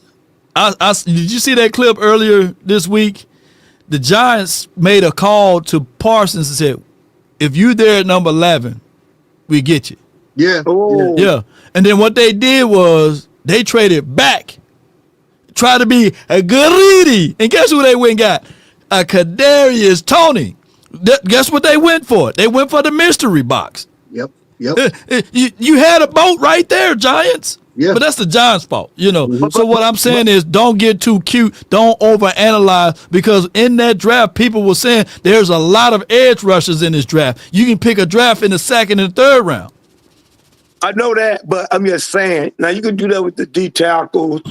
Did you see that clip earlier this week? the Giants made a call to Parsons and said, if you there at number 11, we get you.
Yeah.
Oh.
Yeah. And then what they did was they traded back, try to be a greedy. And guess who they went and got? A Kadarius Toney. Guess what they went for? They went for the mystery box.
Yep. Yep.
You had a boat right there, Giants.
Yeah.
But that's the Giants' fault, you know.
Mm-hmm.
So what I'm saying is don't get too cute. Don't overanalyze, because in that draft, people were saying there's a lot of edge rushers in this draft. You can pick a draft in the second and third round.
I know that, but I'm just saying. Now, you can do that with the D tackles.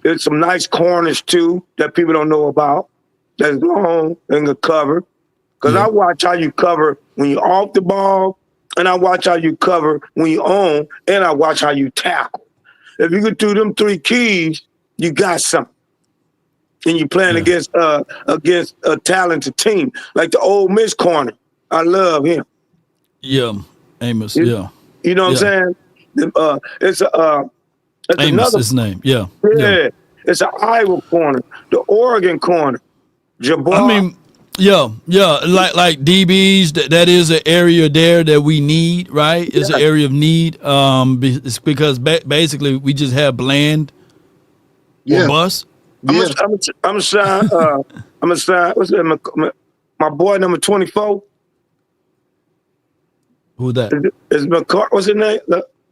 There's some nice corners, too, that people don't know about. That's long and can cover. Because I watch how you cover when you're off the ball, and I watch how you cover when you own, and I watch how you tackle. If you could do them three keys, you got something. And you're playing against a talented team. Like the Ole Miss corner. I love him.
Yeah, Amos,
You know what I'm saying? It's
Amos,
another
his name. Yeah.
It's an Iowa corner, the Oregon corner. Jabbar.
I mean, like DBs, that is an area there that we need, right? It's an area of need. It's because basically we just have Bland or bust.
I'm a sign. I'm a sign. What's that? My boy number 24.
Who that?
Is McCart? What's his name?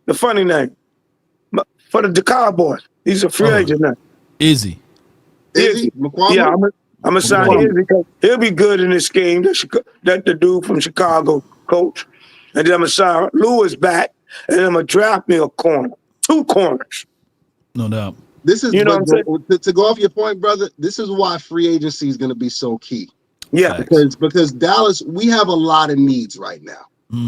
The funny name for the Cowboys. He's a free agent now.
Izzy.
McQuarrie?
Yeah, I'm a sign him because he'll be good in this game. That the dude from Chicago coach. And then I'm gonna sign Lewis back, and then I'm gonna draft me a corner, 2 corners.
No doubt.
This is,
you know what I'm saying?
To go off your point, brother. This is why free agency is going to be so key.
Yeah,
because Dallas, we have a lot of needs right now.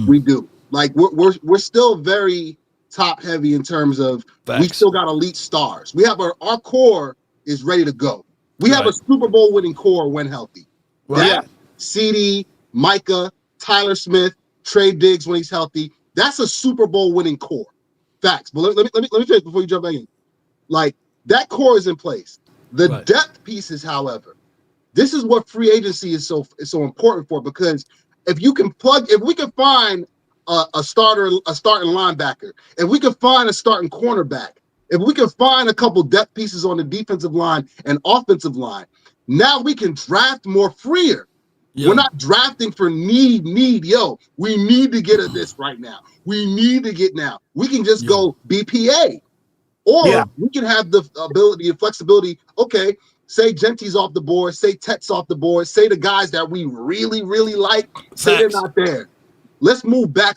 We do. Like we're still very top heavy in terms of we still got elite stars. We have our core is ready to go. We have a Super Bowl winning core when healthy.
Right.
Yeah. CD, Micah, Tyler Smith, Trey Diggs when he's healthy. That's a Super Bowl winning core. Facts. But let me finish before you jump back in. Like that core is in place. The depth pieces, however, this is what free agency is so important for, because if we can find a starting linebacker, if we can find a starting cornerback, if we can find a couple depth pieces on the defensive line and offensive line, now we can draft more freer. Yeah. We're not drafting for need. Yo, we need to get at this right now. We need to get now. We can just go BPA. Or we can have the ability and flexibility. Okay, say Genty's off the board, say Tet's off the board, say the guys that we really, really like, say they're not there. Let's move back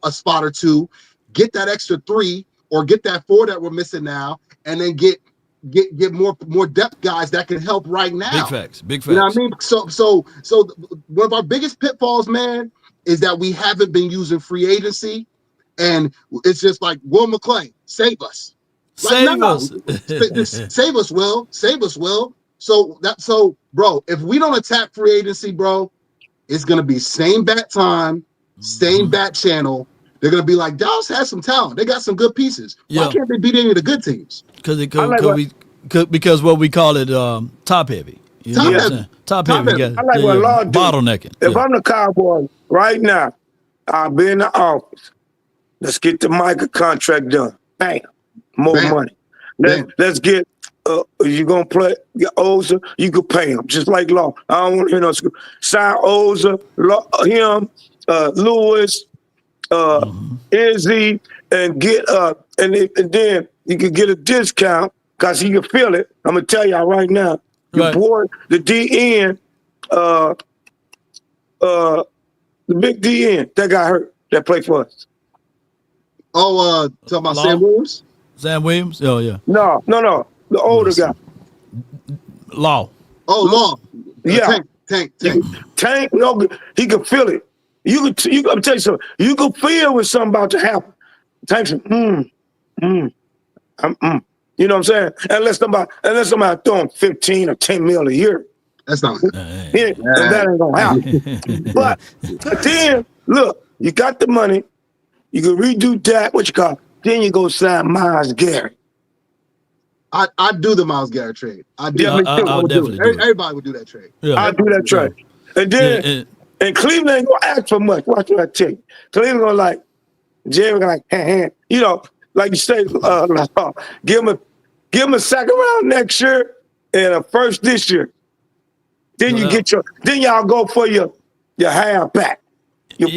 a spot or two, get that extra 3 or get that 4 that we're missing now, and then get more depth guys that can help right now.
Big facts.
You know what I mean? So one of our biggest pitfalls, man, is that we haven't been using free agency, and it's just like Will McClain, save us.
Save us.
Save us, Will. Save us, Will. So, bro, if we don't attack free agency, bro, it's gonna be same bat time, same bat channel. They're gonna be like, Dallas has some talent. They got some good pieces. Why can't they beat any of the good teams?
Because what we call it top heavy. You know what I'm saying? Top heavy.
I like what Law do.
Bottlenecking.
If I'm the Cowboys right now, I'll be in the office. Let's get the Micah contract done. Bam. More money. Let's get. You gonna play Oza? You could pay him just like Law. I don't want to hear no sign Oza, him, Lewis, Izzy, and get and then you can get a discount because you can feel it. I'm gonna tell y'all right now. Your boy, the DN, the big DN that got hurt that played for us.
Oh, talking about Sam Williams.
Sam Williams? Oh, yeah.
No. The older guy.
Law.
Oh, Law.
Yeah.
Tank.
No, he could feel it. I'm tell you something. You could feel when something about to happen. Tank said, You know what I'm saying? Unless somebody throw him 15 or 10 mil a year.
That's not
that ain't gonna happen. But then, look, you got the money. You can redo that, then you go sign Myles Garrett.
I'd do the Myles Garrett trade. I do.
Yeah, me too.
I'll definitely do it.
Everybody would do that trade.
Yeah.
I do that trade. And then and Cleveland ain't gonna ask for much. Watch what I tell you. Cleveland gonna like Jerry gonna like you know, like you say, give him a second round next year and a first this year. Then you get then y'all go for your halfback. In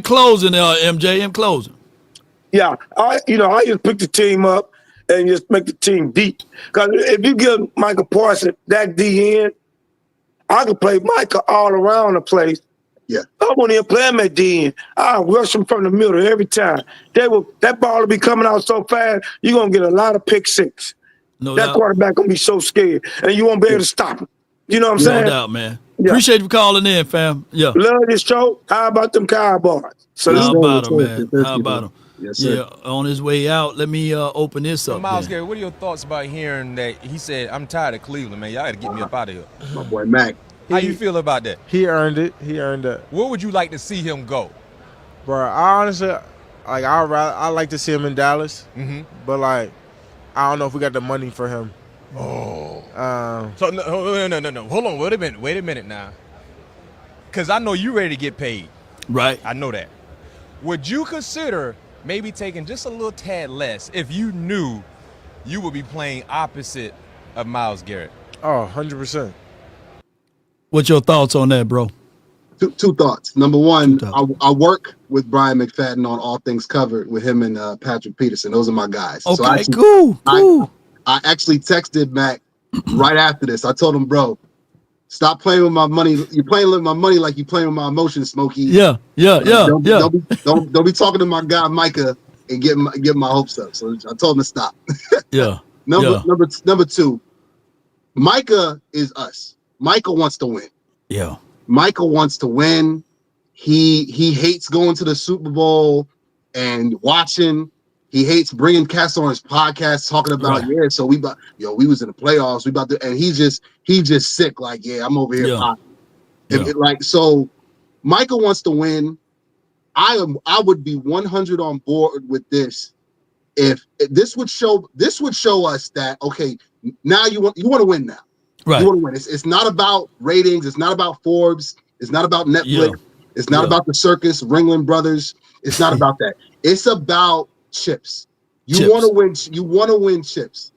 closing, MJ, in closing.
Yeah, I just pick the team up and just make the team deep. Because if you give Michael Parsons that DN, I could play Michael all around the place.
Yeah,
I won't even play him at DN. I rush him from the middle every time. That ball will be coming out so fast, you're gonna get a lot of pick six. That quarterback gonna be so scared, and you won't be able to stop him. You know what I'm saying?
No doubt, man. Yeah. Appreciate you calling in, fam. Yeah.
Love this show. How about them Cowboys?
So how about them, man? How about them?
Yes, sir.
Yeah, on his way out, let me open this up.
Myles Garrett, what are your thoughts about hearing that he said, I'm tired of Cleveland, man. Y'all got to get me up out of here.
My boy Mac.
How you feel about that?
He earned it.
Where would you like to see him go?
Bro, I honestly, like, I like to see him in Dallas.
Mm-hmm.
But, like, I don't know if we got the money for him.
Oh. So, no. Hold on. Wait a minute now. Because I know you ready to get paid.
Right.
I know that. Would you consider maybe taking just a little tad less if you knew you would be playing opposite of Myles Garrett?
Oh, 100%.
What's your thoughts on that, bro?
Two thoughts. Number one, I work with Brian McFadden on All Things Covered with him and Patrick Peterson. Those are my guys.
Okay,
so actually,
cool.
I actually texted Mac right after this. I told him, bro, stop playing with my money. You're playing with my money like you're playing with my emotions, Smokey.
Yeah.
Don't be talking to my guy Micah and get my hopes up. So I told him to stop.
Yeah.
Number two, Micah is us. Micah wants to win.
Yeah.
Michael wants to win. He hates going to the Super Bowl and watching. He hates bringing cats on his podcast talking about so we was in the playoffs. We about to, and he's just sick. Like I'm over here. So Michael wants to win. I would be 100 on board with this. If this would show us that okay, now you want to win now.
Right.
You want to win. It's not about ratings. It's not about Forbes. It's not about Netflix.
Yeah.
It's not about the circus, Ringling Brothers. It's not about that. It's about chips. You want to win. You want to win chips.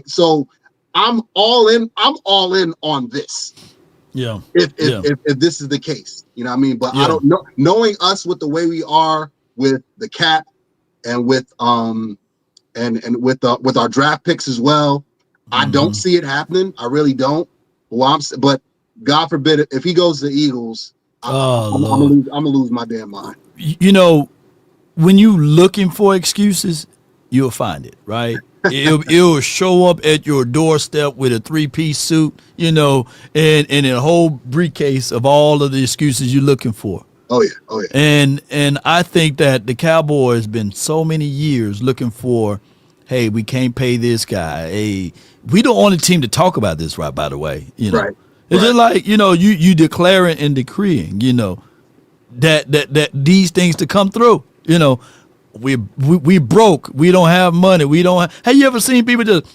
So I'm all in. I'm all in on this.
Yeah.
If this is the case, you know what I mean. But I don't know. Knowing us with the way we are with the cap and with and with our draft picks as well. I don't see it happening. I really don't. But God forbid if he goes to the Eagles, I'm gonna lose my damn mind.
You know, when you looking for excuses, you'll find it, right? It'll show up at your doorstep with a 3-piece suit, you know, and a whole briefcase of all of the excuses you're looking for.
Oh yeah.
And I think that the Cowboys been so many years looking for, hey, we can't pay this guy. Hey, we the only team to talk about this, right? By the way, you know, it's just like you declaring and decreeing, that these things to come through. We broke. We don't have money. We don't. Have you ever seen people just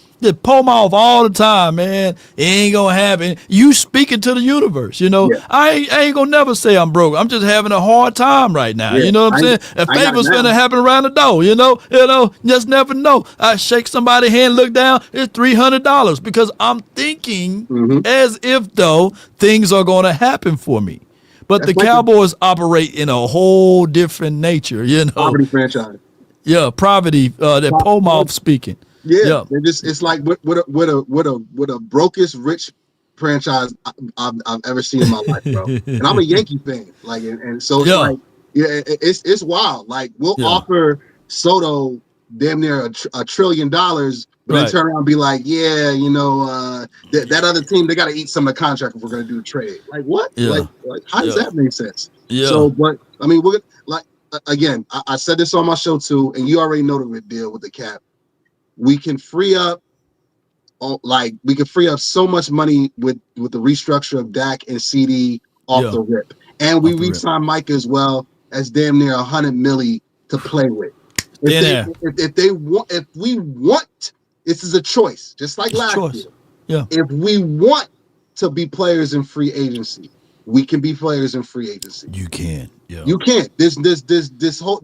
pull off all the time, man? It ain't gonna happen. You speaking to the universe, I ain't gonna never say I'm broke. I'm just having a hard time right now. You know what I'm saying? A favor's gonna happen around the door. Just never know. I shake somebody's hand, look down, it's $300 because I'm thinking as if though things are gonna happen for me. But the Cowboys operate in a whole different nature,
Poverty franchise.
Yeah, poverty. That Pomov speaking.
Yeah. It's like what a brokest rich franchise I've ever seen in my life, bro. And I'm a Yankee fan, and so it's it's wild. Like we'll offer Soto damn near $1 trillion, but then turn around and be like, that other team, they got to eat some of the contract if we're going to do a trade. Like what?
Yeah.
Like how does that make sense?
Yeah.
So, but I mean, we're like again. I said this on my show too, and you already know the deal with the cap. We can free up, so much money with the restructure of Dak and CD off the rip, and we re-signed Mike as well as damn near $100 million to play with. If we want, this is a choice, just like last year.
Yeah.
If we want to be players in free agency, we can be players in free agency.
You can. Yeah.
You can't. There's this whole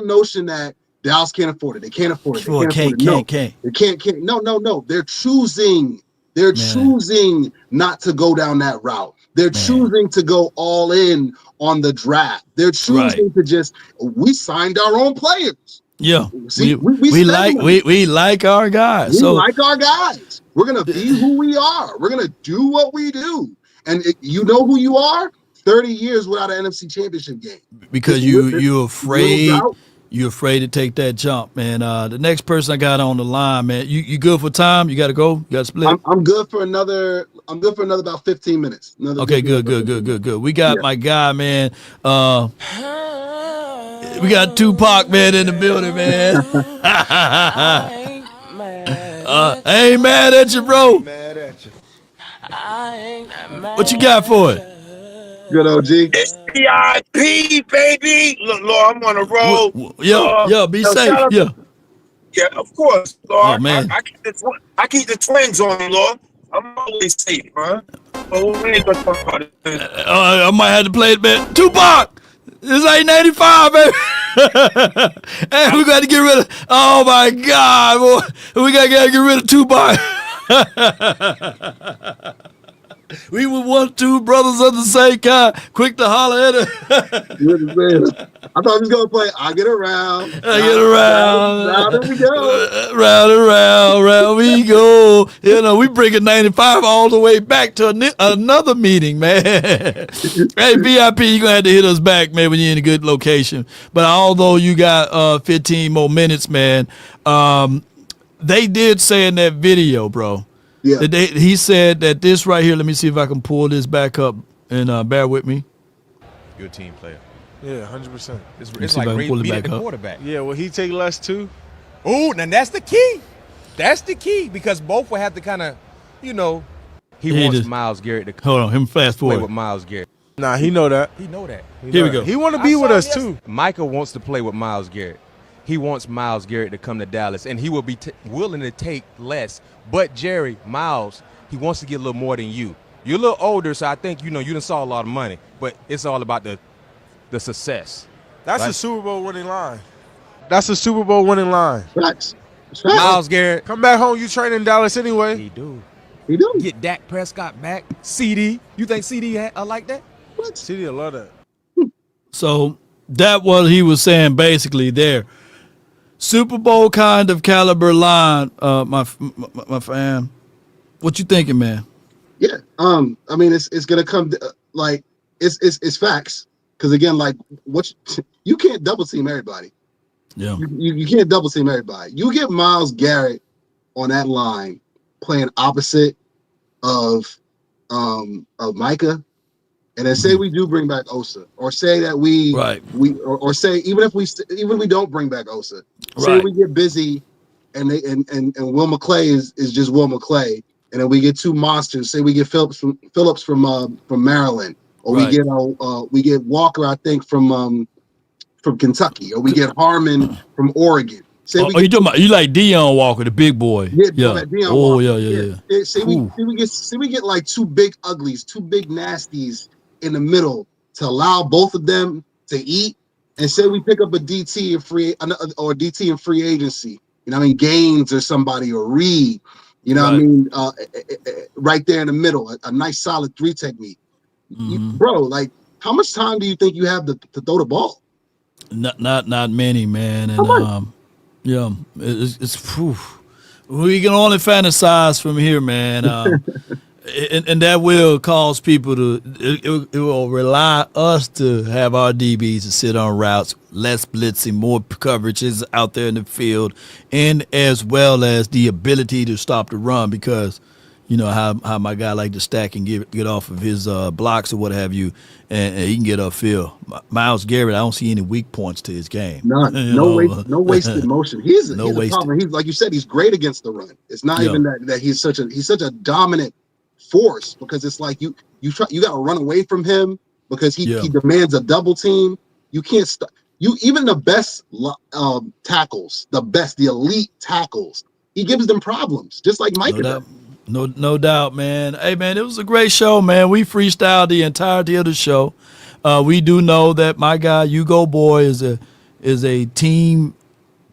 notion that Dallas can't afford it. They can't afford it. They can't afford it. No, they can't. No. They're choosing. They're choosing not to go down that route. They're choosing to go all in on the draft. They're choosing to just. We signed our own players.
Yeah.
See,
we like our guys.
We like our guys. We're gonna be who we are. We're gonna do what we do. And you know who you are. 30 years without an NFC Championship game
because you're afraid. You're afraid to take that jump, man. The next person I got on the line, man. You good for time? You got to go. You got to split.
I'm good for another. I'm good for another about 15 minutes.
Okay, good. We got my guy, man. We got Tupac, man, in the building, man. I ain't mad at you, bro. What you got for it?
Good OG.
It's VIP, baby. Look, Lord, I'm on the road.
Be safe.
Yeah, of course, Lord.
Oh, man.
I keep the twins on, Lord. I'm always safe, man. But we ain't gonna talk about it.
I might have to play it, man. Tupac! This ain't 85, baby. Hey, we got to get rid of. Oh my God, boy. We got to get rid of Tupac. We were 1-2 brothers of the same kind, quick to holler at it.
I thought he was gonna play. I get around.
Round
we go.
Round and round we go. You know, we bringing 95 all the way back to another meeting, man. Hey, VIP, you're gonna have to hit us back, man, when you're in a good location. But although you got 15 more minutes, man, they did say in that video, bro.
Yeah.
He said that this right here, let me see if I can pull this back up and bear with me.
You're a team player.
Yeah, 100%.
It's like being the quarterback.
Yeah, will he take less too?
Oh, now that's the key. That's the key because both will have to kind of, he wants Myles Garrett to
hold on, him fast forward
play with Myles Garrett.
Nah, he know that.
Here we go.
He want to be with us too.
Micah wants to play with Myles Garrett. He wants Myles Garrett to come to Dallas, and he will be willing to take less. But Jerry, Myles, he wants to get a little more than you. You're a little older, so I think you done saw a lot of money. But it's all about the success.
That's a Super Bowl winning line. That's a Super Bowl winning line.
Facts.
Myles Garrett,
come back home. You train in Dallas anyway.
He do.
Get Dak Prescott back. CD. You think CD like that?
What? CD, I love that.
So that what he was saying basically there. Super Bowl kind of caliber line, my fam. What you thinking, man?
Yeah, I mean, it's gonna come like it's facts because again, like you can't double team everybody.
Yeah,
you can't double team everybody. You get Myles Garrett on that line playing opposite of Micah, and then say we do bring back Osa, or say that we say even if we don't bring back Osa. Say we get busy, and Will McClay is just Will McClay, and then we get two monsters. Say we get Phillips from Maryland, or we get Walker, I think from Kentucky, or we get Harmon from Oregon. Say
you talking about you like Deion Walker, the big boy?
Yeah.
Walker. Yeah.
Say we get like two big uglies, two big nasties in the middle to allow both of them to eat. And say we pick up a DT in free agency, Gaines or somebody, or Reed, right there in the middle, a nice solid 3 technique. Bro, like how much time do you think you have to throw the ball?
Not many, man. And it's we can only fantasize from here, man. And that will cause people it will rely us to have our DBs to sit on routes, less blitzing, more coverages out there in the field, and as well as the ability to stop the run because how my guy like to stack and get off of his blocks or what have you, and he can get upfield. Myles Garrett, I don't see any weak points to his game.
None. No wasted motion. He's a problem. He's like you said, he's great against the run. It's not even that he's such a dominant force because it's like you got to run away from him because he demands a double team. You can't even the best tackles, the elite tackles, he gives them problems, just like Micah does.
No doubt, man. Hey, man, it was a great show, man. We freestyled the entirety of the show. We do know that my guy, You Go Boy, is a team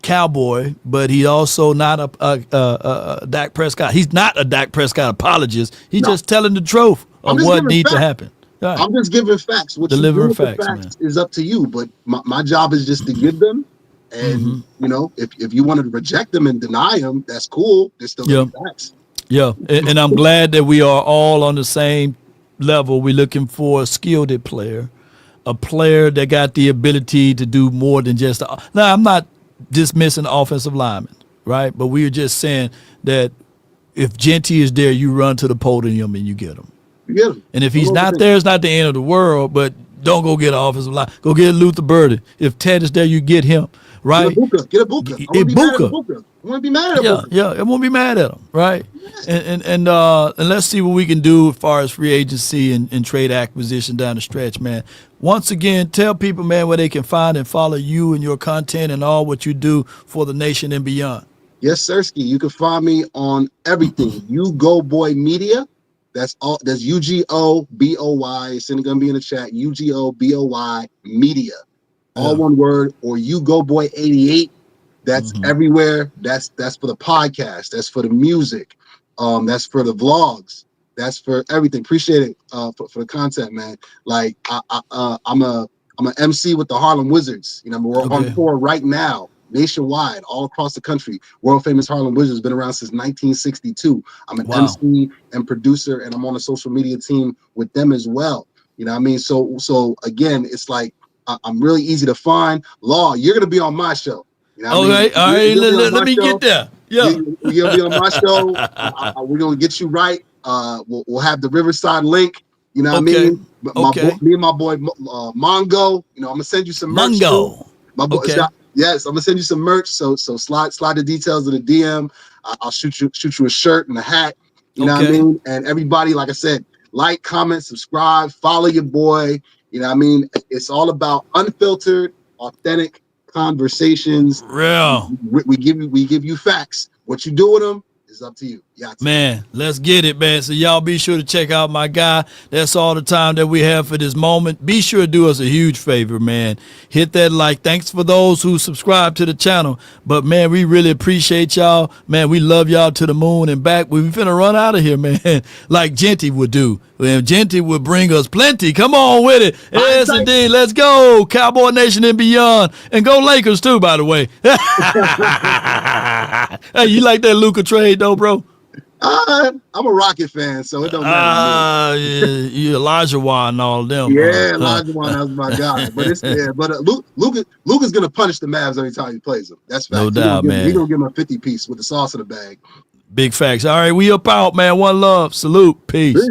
Cowboy, but he also not a Dak Prescott. He's not a Dak Prescott apologist. He's just telling the truth of what needs to happen.
Right. I'm just giving facts. What
delivering
you do with facts is up to you. But my job is just to give them. And you know, if you want to reject them and deny them, that's cool. They're still facts.
Yeah, and I'm glad that we are all on the same level. We're looking for a skilled player, a player that got the ability to do more than just. Now, I'm not dismissing offensive linemen, right? But we are just saying that if Genty is there, you run to the podium and you get him.
You get him.
And if he's not there, it's not the end of the world. But don't go get an offensive line. Go get Luther Burden. If Ted is there, you get him. Right?
Get a Buka. I want to be mad at Buka.
Yeah, I won't be mad at him, right? And let's see what we can do as far as free agency and trade acquisition down the stretch, man. Once again, tell people, man, where they can find and follow you and your content and all what you do for the nation and beyond.
Yes, Sirski. You can find me on everything. You Go Boy Media. That's all. That's UGOBOY. It's gonna be in the chat. UGOBOY Media. All one word, or You Go Boy 88. That's everywhere. That's for the podcast. That's for the music. That's for the vlogs. That's for everything. Appreciate it for the content, man. Like I'm a MC with the Harlem Wizards. You know, we're on tour right now, nationwide, all across the country. World famous Harlem Wizards, been around since 1962. I'm an MC and producer, and I'm on a social media team with them as well. You know what I mean? So again, it's like I'm really easy to find. Law, you're gonna be on my show. You know what I mean?
All right. Let me get there. Yeah,
you're gonna be on my show. We're gonna get you right. We'll have the Riverside link. You know what I mean? Me and my boy Mongo. You know, I'm gonna send you some merch.
Mongo.
My boy, yes, I'm gonna send you some merch. So slide the details of the DM. I'll shoot you a shirt and a hat. You know what I mean? And everybody, like I said, like, comment, subscribe, follow your boy. You know what I mean? It's all about unfiltered, authentic conversations.
Real.
We give you facts. What you do with them is up to you.
Man, let's get it, man. So y'all be sure to check out my guy. That's all the time that we have for this moment. Be sure to do us a huge favor, man. Hit that like. Thanks for those who subscribe to the channel. But, man, we really appreciate y'all. Man, we love y'all to the moon and back. We finna run out of here, man, like Genty would do. And Genty would bring us plenty. Come on with it. Yes, indeed. Let's go. Cowboy Nation and beyond. And go Lakers, too, by the way. Hey, you like that Luka trade, though, bro?
I'm a Rocket fan, so it don't matter.
You Elijah Wan and all of them.
Yeah, Elijah Wan, that was my guy. But Luka's gonna punish the Mavs every time he plays them. That's fact.
No doubt, man.
He's gonna give him a 50-piece with the sauce in the bag.
Big facts. All right, we up out, man. One love. Salute. Peace.